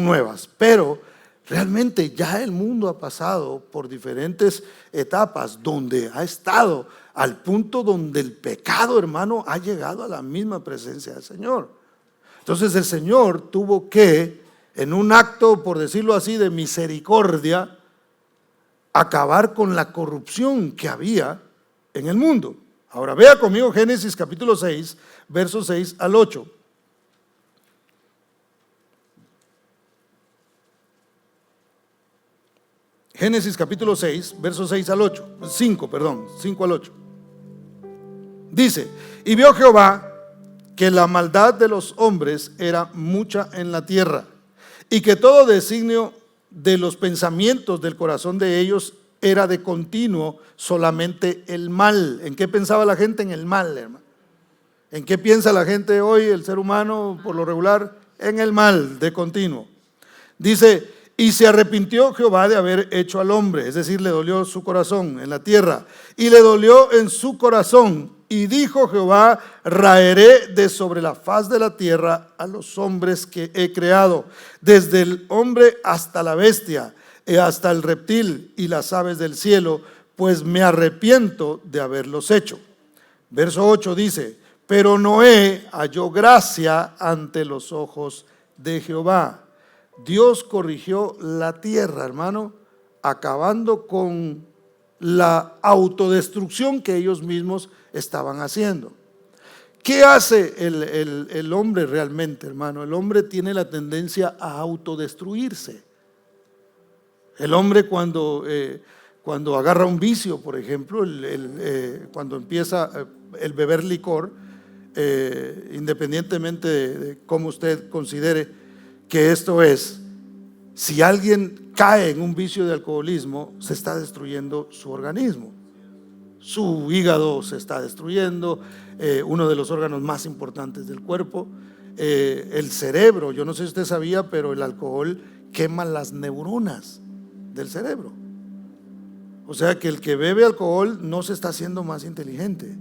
nuevas, pero realmente ya el mundo ha pasado por diferentes etapas donde ha estado al punto donde el pecado, hermano, ha llegado a la misma presencia del Señor. Entonces el Señor tuvo que, en un acto, por decirlo así, de misericordia, acabar con la corrupción que había en el mundo. Ahora vea conmigo Génesis capítulo 6, versos 6 al 8. Génesis capítulo 6, versos 6 al 8, 5 al 8. Dice: y vio Jehová que la maldad de los hombres era mucha en la tierra, y que todo designio de los pensamientos del corazón de ellos era de continuo solamente el mal. ¿En qué pensaba la gente? En el mal, hermano. ¿En qué piensa la gente hoy, el ser humano, por lo regular? En el mal, de continuo. Dice: y se arrepintió Jehová de haber hecho al hombre, es decir, le dolió su corazón en la tierra, y le dolió en su corazón, y dijo Jehová: raeré de sobre la faz de la tierra a los hombres que he creado, desde el hombre hasta la bestia, y hasta el reptil y las aves del cielo, pues me arrepiento de haberlos hecho. Verso 8 dice: pero Noé halló gracia ante los ojos de Jehová. Dios corrigió la tierra, hermano, acabando con la autodestrucción que ellos mismos estaban haciendo. ¿Qué hace el hombre realmente, hermano? El hombre tiene la tendencia a autodestruirse. El hombre cuando agarra un vicio, por ejemplo, cuando empieza el beber licor, independientemente de cómo usted considere que esto es, si alguien cae en un vicio de alcoholismo, se está destruyendo su organismo. Su hígado se está destruyendo, uno de los órganos más importantes del cuerpo, el cerebro. Yo no sé si usted sabía, pero el alcohol quema las neuronas del cerebro. O sea que el que bebe alcohol no se está haciendo más inteligente,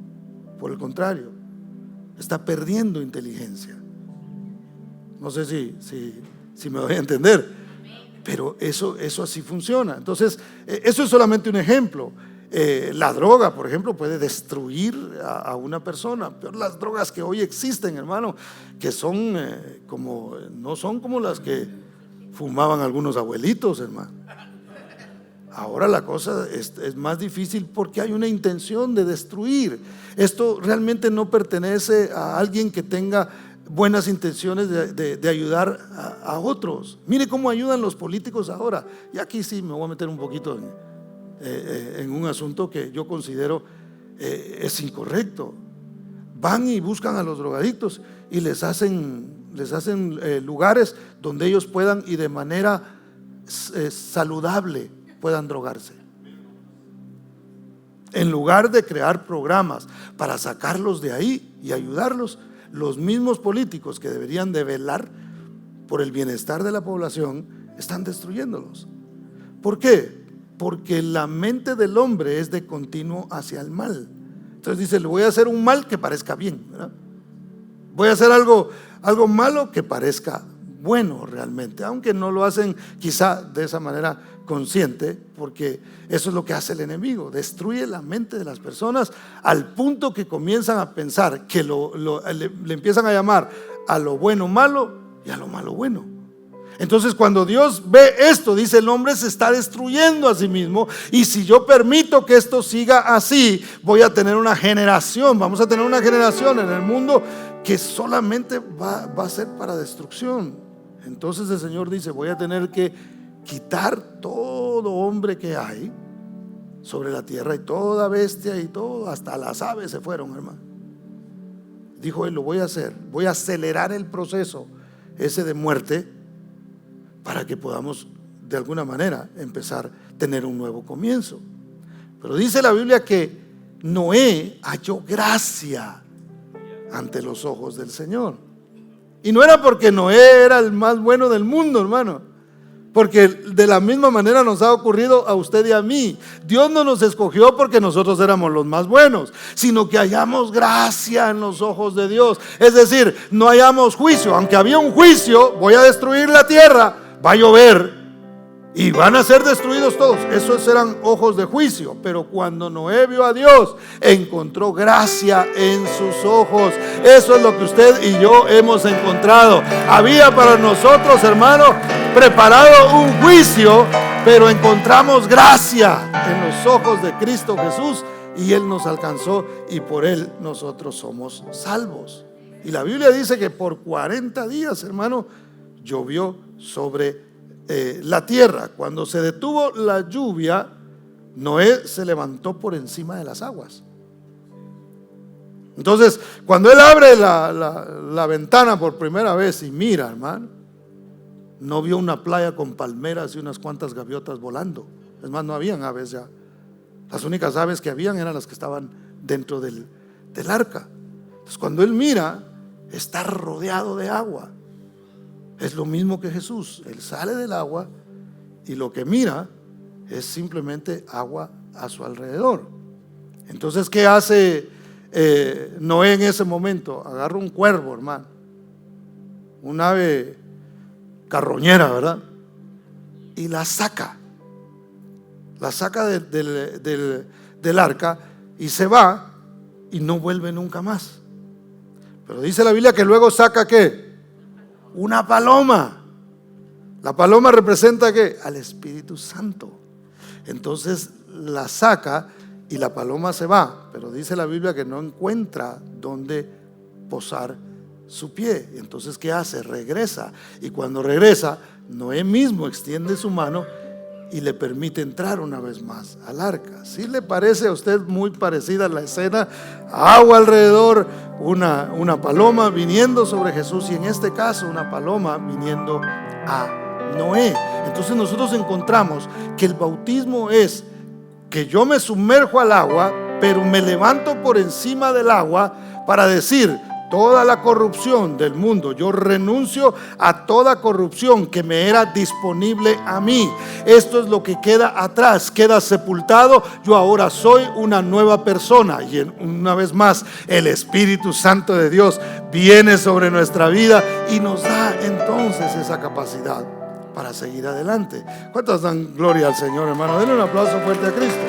por el contrario, está perdiendo inteligencia. No sé si me voy a entender, pero eso así funciona. Entonces, eso es solamente un ejemplo. La droga, por ejemplo, puede destruir a una persona. Pero las drogas que hoy existen, hermano, que son no son como las que fumaban algunos abuelitos, hermano. Ahora la cosa es más difícil porque hay una intención de destruir. Esto realmente no pertenece a alguien que tenga buenas intenciones de ayudar a otros. Mire cómo ayudan los políticos ahora. Y aquí sí me voy a meter un poquito en un asunto que yo considero es incorrecto. Van y buscan a los drogadictos y les hacen lugares donde ellos puedan y de manera saludable puedan drogarse. En lugar de crear programas para sacarlos de ahí y ayudarlos, los mismos políticos que deberían de velar por el bienestar de la población están destruyéndolos. ¿Por qué? Porque la mente del hombre es de continuo hacia el mal. Entonces dice: le voy a hacer un mal que parezca bien, ¿verdad? Voy a hacer algo malo que parezca bueno realmente, aunque no lo hacen quizá de esa manera consciente, porque eso es lo que hace el enemigo, destruye la mente de las personas al punto que comienzan a pensar que le empiezan a llamar a lo bueno malo y a lo malo bueno. Entonces cuando Dios ve esto, dice: el hombre se está destruyendo a sí mismo, y si yo permito que esto siga así, voy a tener una generación, vamos a tener una generación en el mundo que solamente va a ser para destrucción. Entonces el Señor dice: voy a tener que quitar todo hombre que hay sobre la tierra, y toda bestia y todo, hasta las aves se fueron, hermano. dijo él, lo voy a hacer, voy a acelerar el proceso ese de muerte para que podamos de alguna manera empezar a tener un nuevo comienzo. Pero dice la Biblia que Noé halló gracia ante los ojos del Señor. Y no era porque Noé era el más bueno del mundo, hermano, porque de la misma manera nos ha ocurrido a usted y a mí. Dios no nos escogió porque nosotros éramos los más buenos, sino que hallamos gracia en los ojos de Dios. Es decir, no hallamos juicio. Aunque había un juicio, voy a destruir la tierra, va a llover y van a ser destruidos todos. Esos eran ojos de juicio. Pero cuando Noé vio a Dios, encontró gracia en sus ojos. Eso es lo que usted y yo hemos encontrado. Había para nosotros, hermano, preparado un juicio, pero encontramos gracia en los ojos de Cristo Jesús, y Él nos alcanzó, y por Él nosotros somos salvos. Y la Biblia dice que por 40 días, hermano, llovió sobre la tierra. Cuando se detuvo la lluvia, Noé se levantó por encima de las aguas. Entonces, cuando él abre la ventana por primera vez y mira, hermano, no vio una playa con palmeras y unas cuantas gaviotas volando. Es más, no habían aves ya. Las únicas aves que habían eran las que estaban dentro del arca. Entonces, cuando él mira, está rodeado de agua. Es lo mismo que Jesús. Él sale del agua y lo que mira es simplemente agua a su alrededor. Entonces, ¿qué hace Noé en ese momento? Agarra un cuervo, hermano, un ave carroñera, ¿verdad? Y la saca del arca y se va, y no vuelve nunca más. Pero dice la Biblia que luego saca ¿qué? Una paloma. La paloma representa ¿qué? Al Espíritu Santo. Entonces la saca y la paloma se va, pero dice la Biblia que no encuentra dónde posar su pie. Entonces, ¿qué hace? Regresa. Y cuando regresa, Noé mismo extiende su mano y le permite entrar una vez más al arca. ¿Sí le parece a usted muy parecida la escena? Agua alrededor, una paloma viniendo sobre Jesús, y en este caso una paloma viniendo a Noé. Entonces nosotros encontramos que el bautismo es que yo me sumerjo al agua, pero me levanto por encima del agua para decir: toda la corrupción del mundo, yo renuncio a toda corrupción que me era disponible a mí. Esto es lo que queda atrás, queda sepultado. Yo ahora soy una nueva persona. Y una vez más, el Espíritu Santo de Dios viene sobre nuestra vida y nos da entonces esa capacidad para seguir adelante. ¿Cuántos dan gloria al Señor, hermano? Denle un aplauso fuerte a Cristo.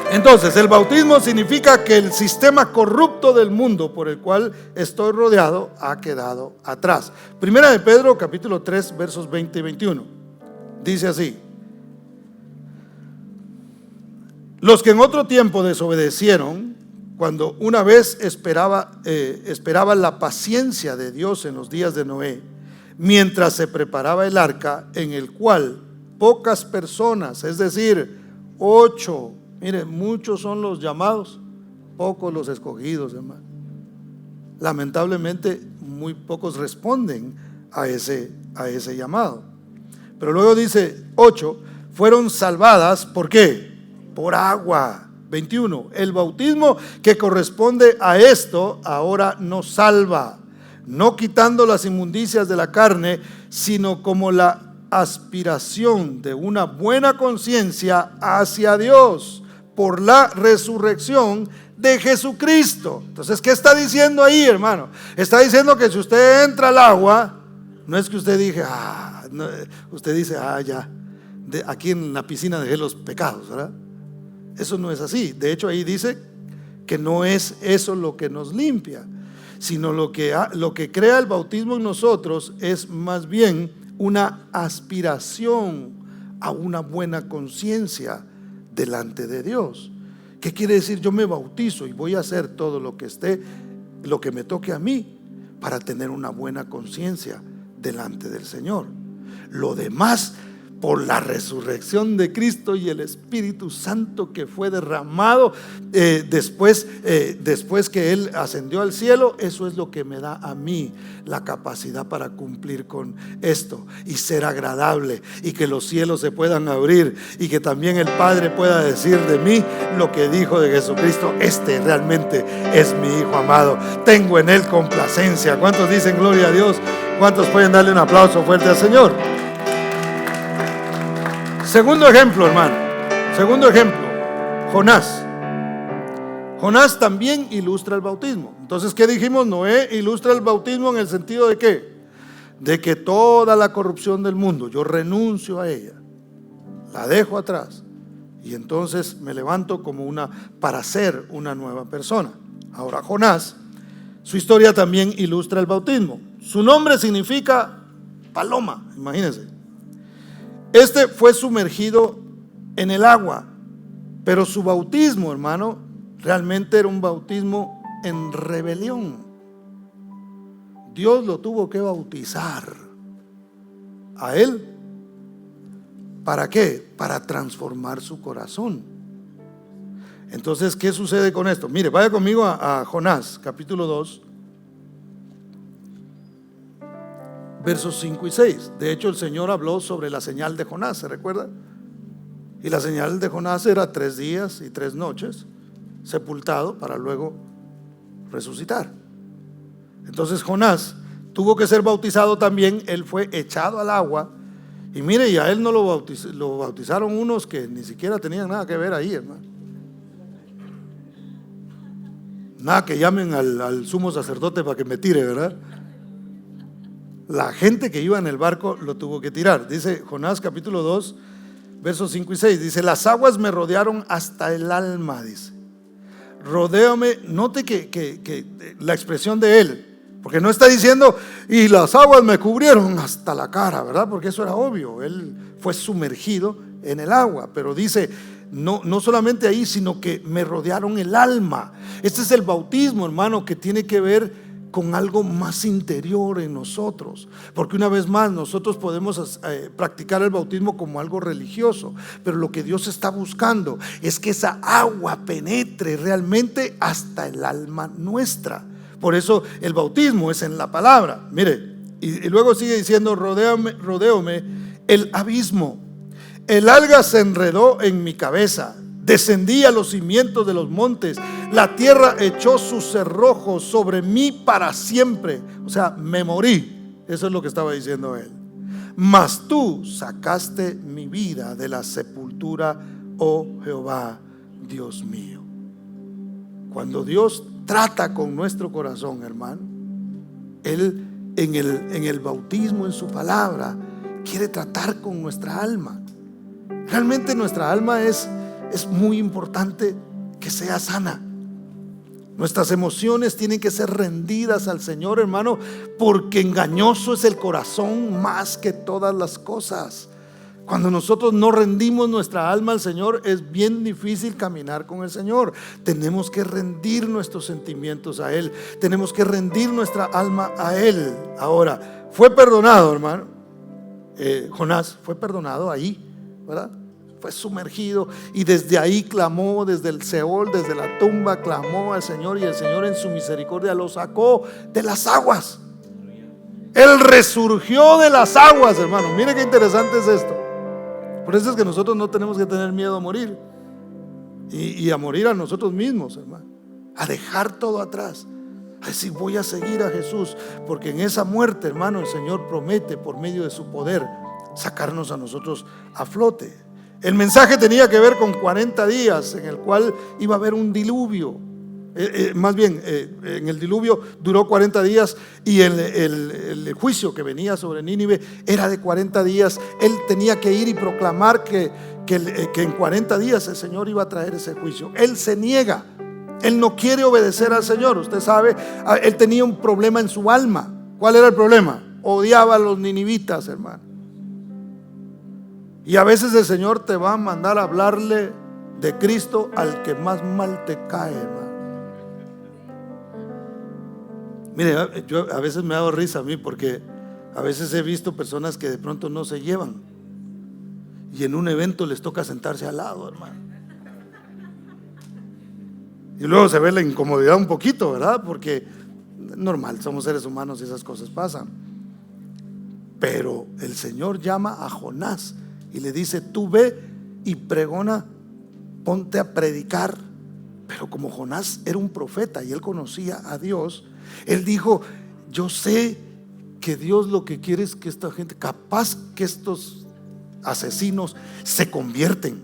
Entonces, el bautismo significa que el sistema corrupto del mundo por el cual estoy rodeado ha quedado atrás. Primera de Pedro, capítulo 3, versos 20 y 21. Dice así: los que en otro tiempo desobedecieron, cuando una vez esperaban la paciencia de Dios en los días de Noé, mientras se preparaba el arca, en el cual pocas personas, es decir, 8, mire, muchos son los llamados, pocos los escogidos, hermano. Lamentablemente, muy pocos responden a ese llamado. Pero luego dice 8, fueron salvadas, ¿por qué? Por agua. 21, el bautismo que corresponde a esto ahora nos salva, no quitando las inmundicias de la carne, sino como la aspiración de una buena conciencia hacia Dios por la resurrección de Jesucristo. Entonces, ¿qué está diciendo ahí, hermano? Está diciendo que si usted entra al agua, no es que usted dije, no, usted dice, ya, aquí en la piscina dejé los pecados, ¿verdad? Eso no es así. De hecho, ahí dice que no es eso lo que nos limpia, sino lo que crea el bautismo en nosotros es más bien una aspiración a una buena conciencia delante de Dios. ¿Qué quiere decir? Yo me bautizo y voy a hacer todo lo que me toque a mí para tener una buena conciencia delante del Señor. Lo demás por la resurrección de Cristo y el Espíritu Santo que fue derramado después que Él ascendió al cielo. Eso es lo que me da a mí la capacidad para cumplir con esto y ser agradable, y que los cielos se puedan abrir, y que también el Padre pueda decir de mí lo que dijo de Jesucristo: este realmente es mi Hijo amado, tengo en Él complacencia. ¿Cuántos dicen gloria a Dios? ¿Cuántos pueden darle un aplauso fuerte al Señor? Segundo ejemplo, hermano. Segundo ejemplo, Jonás. Jonás también ilustra el bautismo. Entonces, ¿qué dijimos? Noé ilustra el bautismo en el sentido de ¿qué? De que toda la corrupción del mundo, yo renuncio a ella, la dejo atrás, y entonces me levanto para ser una nueva persona. Ahora, Jonás, su historia también ilustra el bautismo. Su nombre significa paloma, imagínense. Este fue sumergido en el agua, pero su bautismo, hermano, realmente era un bautismo en rebelión. Dios lo tuvo que bautizar a él. ¿Para qué? Para transformar su corazón. Entonces, ¿qué sucede con esto? Mire, vaya conmigo a Jonás, capítulo 2. Versos 5 y 6. De hecho, el Señor habló sobre la señal de Jonás, ¿se recuerda? Y la señal de Jonás era 3 días y 3 noches sepultado para luego resucitar. Entonces Jonás tuvo que ser bautizado también. Él fue echado al agua. Y mire, y a él no lo bautizaron unos que ni siquiera tenían nada que ver ahí, hermano. Nada que llamen al sumo sacerdote para que me tire, ¿verdad? La gente que iba en el barco lo tuvo que tirar. Dice Jonás capítulo 2, versos 5 y 6. Dice: las aguas me rodearon hasta el alma, dice. Rodéame. Note que la expresión de él, porque no está diciendo y las aguas me cubrieron hasta la cara, ¿verdad? Porque eso era obvio. Él fue sumergido en el agua, pero dice no solamente ahí, sino que me rodearon el alma. Este es el bautismo, hermano, que tiene que ver con algo más interior en nosotros, porque una vez más nosotros podemos practicar el bautismo como algo religioso, pero lo que Dios está buscando es que esa agua penetre realmente hasta el alma nuestra. Por eso el bautismo es en la palabra. Mire, y luego sigue diciendo: rodeóme el abismo, el alga se enredó en mi cabeza. Descendí a los cimientos de los montes, la tierra echó sus cerrojos sobre mí para siempre. O sea, me morí. Eso es lo que estaba diciendo él. Mas tú sacaste mi vida de la sepultura, oh Jehová, Dios mío. Cuando Dios trata con nuestro corazón, hermano, Él en el bautismo, en su palabra, quiere tratar con nuestra alma. Realmente nuestra alma es muy importante que sea sana. Nuestras emociones tienen que ser rendidas al Señor, hermano, porque engañoso es el corazón más que todas las cosas. Cuando nosotros no rendimos nuestra alma al Señor, es bien difícil caminar con el Señor. Tenemos que rendir nuestros sentimientos a Él. Tenemos que rendir nuestra alma a Él. Ahora, fue perdonado, hermano. Jonás fue perdonado ahí, ¿verdad? Fue sumergido y desde ahí clamó, desde el Seol, desde la tumba, clamó al Señor, y el Señor en su misericordia lo sacó de las aguas. Él resurgió de las aguas, hermano. Mire qué interesante es esto. Por eso es que nosotros no tenemos que tener miedo a morir y a morir a nosotros mismos, hermano, a dejar todo atrás, a decir: voy a seguir a Jesús, porque en esa muerte, hermano, el Señor promete por medio de su poder sacarnos a nosotros a flote. El mensaje tenía que ver con 40 días en el cual iba a haber un diluvio. Más bien, en el diluvio duró 40 días y el juicio que venía sobre Nínive era de 40 días. Él tenía que ir y proclamar que en 40 días el Señor iba a traer ese juicio. Él se niega, él no quiere obedecer al Señor. Usted sabe, él tenía un problema en su alma. ¿Cuál era el problema? Odiaba a los ninivitas, hermano. Y a veces el Señor te va a mandar a hablarle de Cristo al que más mal te cae, hermano. Mire, yo a veces me ha dado risa a mí, porque a veces he visto personas que de pronto no se llevan y en un evento les toca sentarse al lado, hermano. Y luego se ve la incomodidad un poquito, ¿verdad? Porque normal, somos seres humanos y esas cosas pasan. Pero el Señor llama a Jonás y le dice: tú ve y pregona, ponte a predicar. Pero como Jonás era un profeta y él conocía a Dios, él dijo: yo sé que Dios lo que quiere es que esta gente, capaz que estos asesinos se convierten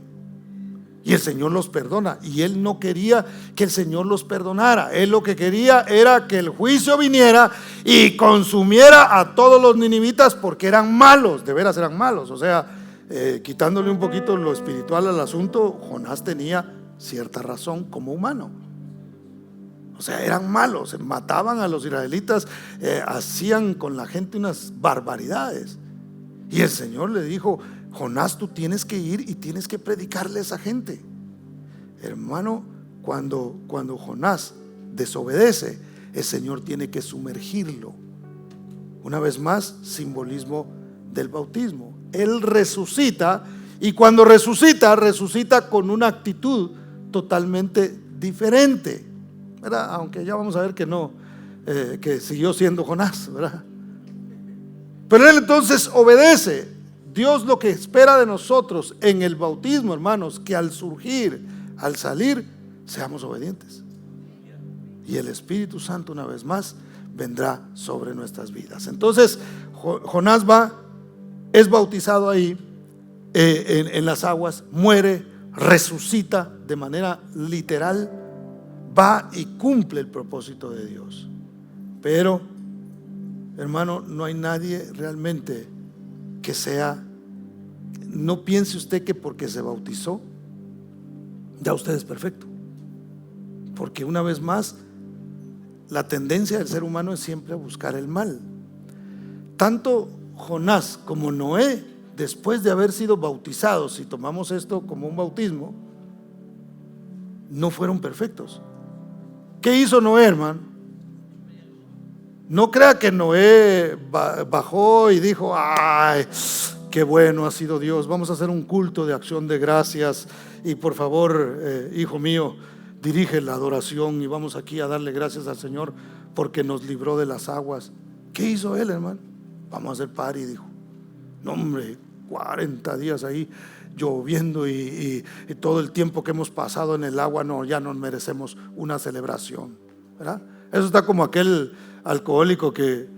y el Señor los perdona. Y él no quería que el Señor los perdonara. Él lo que quería era que el juicio viniera y consumiera a todos los ninivitas, porque eran malos, de veras eran malos. O sea, quitándole un poquito lo espiritual al asunto, Jonás tenía cierta razón como humano. O sea, eran malos, mataban a los israelitas, hacían con la gente unas barbaridades. Y el Señor le dijo: Jonás, tú tienes que ir y tienes que predicarle a esa gente. Hermano, cuando Jonás desobedece, el Señor tiene que sumergirlo. Una vez más, simbolismo del bautismo. Él resucita, y cuando resucita, resucita con una actitud totalmente diferente, ¿verdad? Aunque ya vamos a ver que no, que siguió siendo Jonás, ¿verdad? Pero él entonces obedece. Dios lo que espera de nosotros en el bautismo, hermanos, que al surgir, al salir, seamos obedientes. Y el Espíritu Santo, una vez más, vendrá sobre nuestras vidas. Entonces Jonás es bautizado ahí, en las aguas, muere, resucita de manera literal, va y cumple el propósito de Dios. Pero, hermano, no hay nadie realmente que sea, no piense usted que porque se bautizó ya usted es perfecto, porque una vez más la tendencia del ser humano es siempre a buscar el mal. Tanto Jonás como Noé, después de haber sido bautizados, si tomamos esto como un bautismo, no fueron perfectos. ¿Qué hizo Noé, hermano? No crea que Noé bajó y dijo: ay, qué bueno ha sido Dios, vamos a hacer un culto de acción de gracias y por favor, hijo mío, dirige la adoración y vamos aquí a darle gracias al Señor porque nos libró de las aguas. ¿Qué hizo él, hermano? Vamos a hacer party, dijo. No, hombre, 40 días ahí lloviendo y todo el tiempo que hemos pasado en el agua, no, ya nos merecemos una celebración, ¿verdad? Eso está como aquel alcohólico que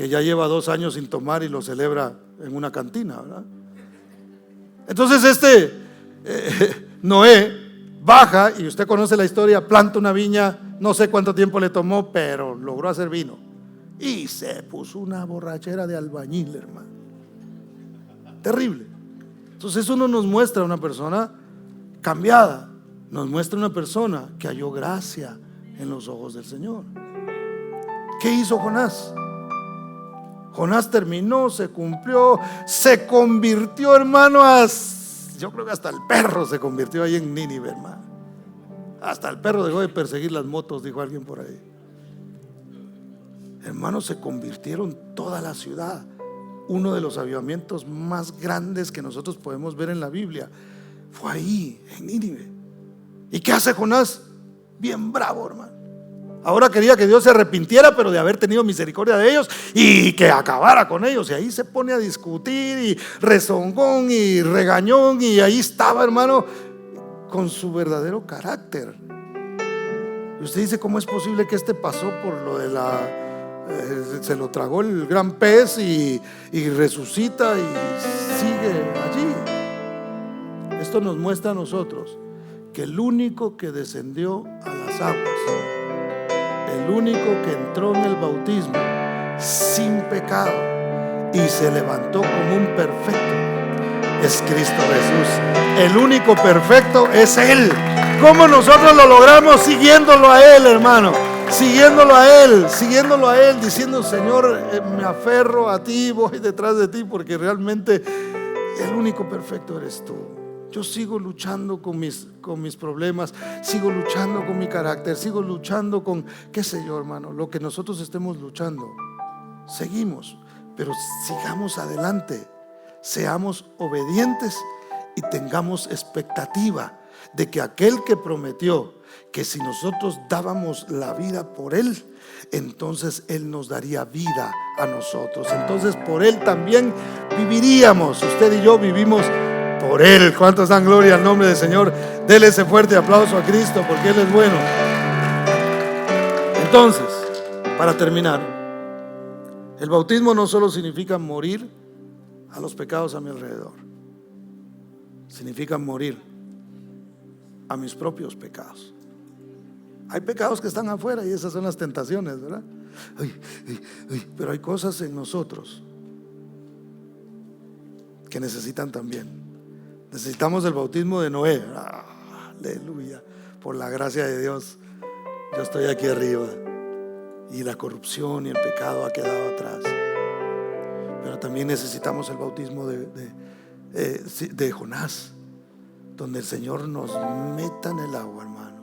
ya lleva 2 años sin tomar y lo celebra en una cantina, ¿verdad? Entonces Noé baja, y usted conoce la historia, planta una viña, no sé cuánto tiempo le tomó, pero logró hacer vino y se puso una borrachera de albañil, hermano, terrible. Entonces eso no nos muestra una persona cambiada, nos muestra una persona que halló gracia en los ojos del Señor. ¿Qué hizo Jonás? Jonás terminó, se cumplió, se convirtió, hermano, yo creo que hasta el perro se convirtió ahí en Nínive, hermano. Hasta el perro dejó de perseguir las motos, dijo alguien por ahí. Hermanos, se convirtieron toda la ciudad. Uno de los avivamientos más grandes que nosotros podemos ver en la Biblia fue ahí, en Nínive. ¿Y qué hace Jonás? Bien bravo, hermano. Ahora quería que Dios se arrepintiera, pero de haber tenido misericordia de ellos y que acabara con ellos. Y ahí se pone a discutir y rezongón y regañón, y ahí estaba, hermano, con su verdadero carácter. Y usted dice: ¿cómo es posible que pasó por lo de se lo tragó el gran pez y resucita y sigue allí? Esto nos muestra a nosotros que el único que descendió a las aguas, el único que entró en el bautismo sin pecado y se levantó como un perfecto, es Cristo Jesús. El único perfecto es Él. ¿Cómo nosotros lo logramos? Siguiéndolo a Él, hermano. Siguiéndolo a Él, diciendo: Señor, me aferro a ti, voy detrás de ti, porque realmente el único perfecto eres tú. Yo sigo luchando con mis problemas, sigo luchando con mi carácter, sigo luchando con, qué sé yo, hermano, lo que nosotros estemos luchando. Seguimos, pero sigamos adelante, seamos obedientes y tengamos expectativa de que aquel que prometió que si nosotros dábamos la vida por Él, entonces Él nos daría vida a nosotros. Entonces por Él también viviríamos. Usted y yo vivimos por Él. ¿Cuántos dan gloria al nombre del Señor? Dele ese fuerte aplauso a Cristo, porque Él es bueno. Entonces, para terminar, el bautismo no solo significa morir a los pecados a mi alrededor, significa morir a mis propios pecados. Hay pecados que están afuera y esas son las tentaciones, ¿verdad? Pero hay cosas en nosotros que necesitan también. Necesitamos el bautismo de Noé. Aleluya. Por la gracia de Dios, yo estoy aquí arriba y la corrupción y el pecado ha quedado atrás. Pero también necesitamos el bautismo de Jonás, donde el Señor nos meta en el agua, hermano,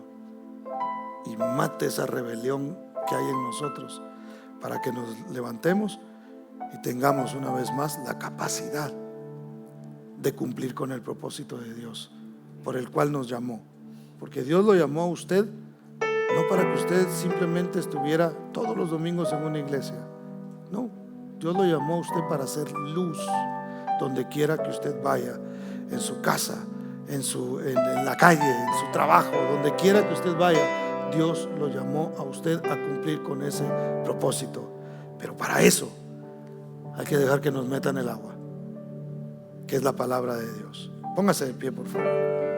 y mate esa rebelión que hay en nosotros, para que nos levantemos y tengamos una vez más la capacidad de cumplir con el propósito de Dios por el cual nos llamó. Porque Dios lo llamó a usted no para que usted simplemente estuviera todos los domingos en una iglesia. No, Dios lo llamó a usted para hacer luz donde quiera que usted vaya, en su casa, en la calle, en su trabajo, donde quiera que usted vaya. Dios lo llamó a usted a cumplir con ese propósito. Pero para eso hay que dejar que nos metan el agua, que es la palabra de Dios. Póngase de pie, por favor.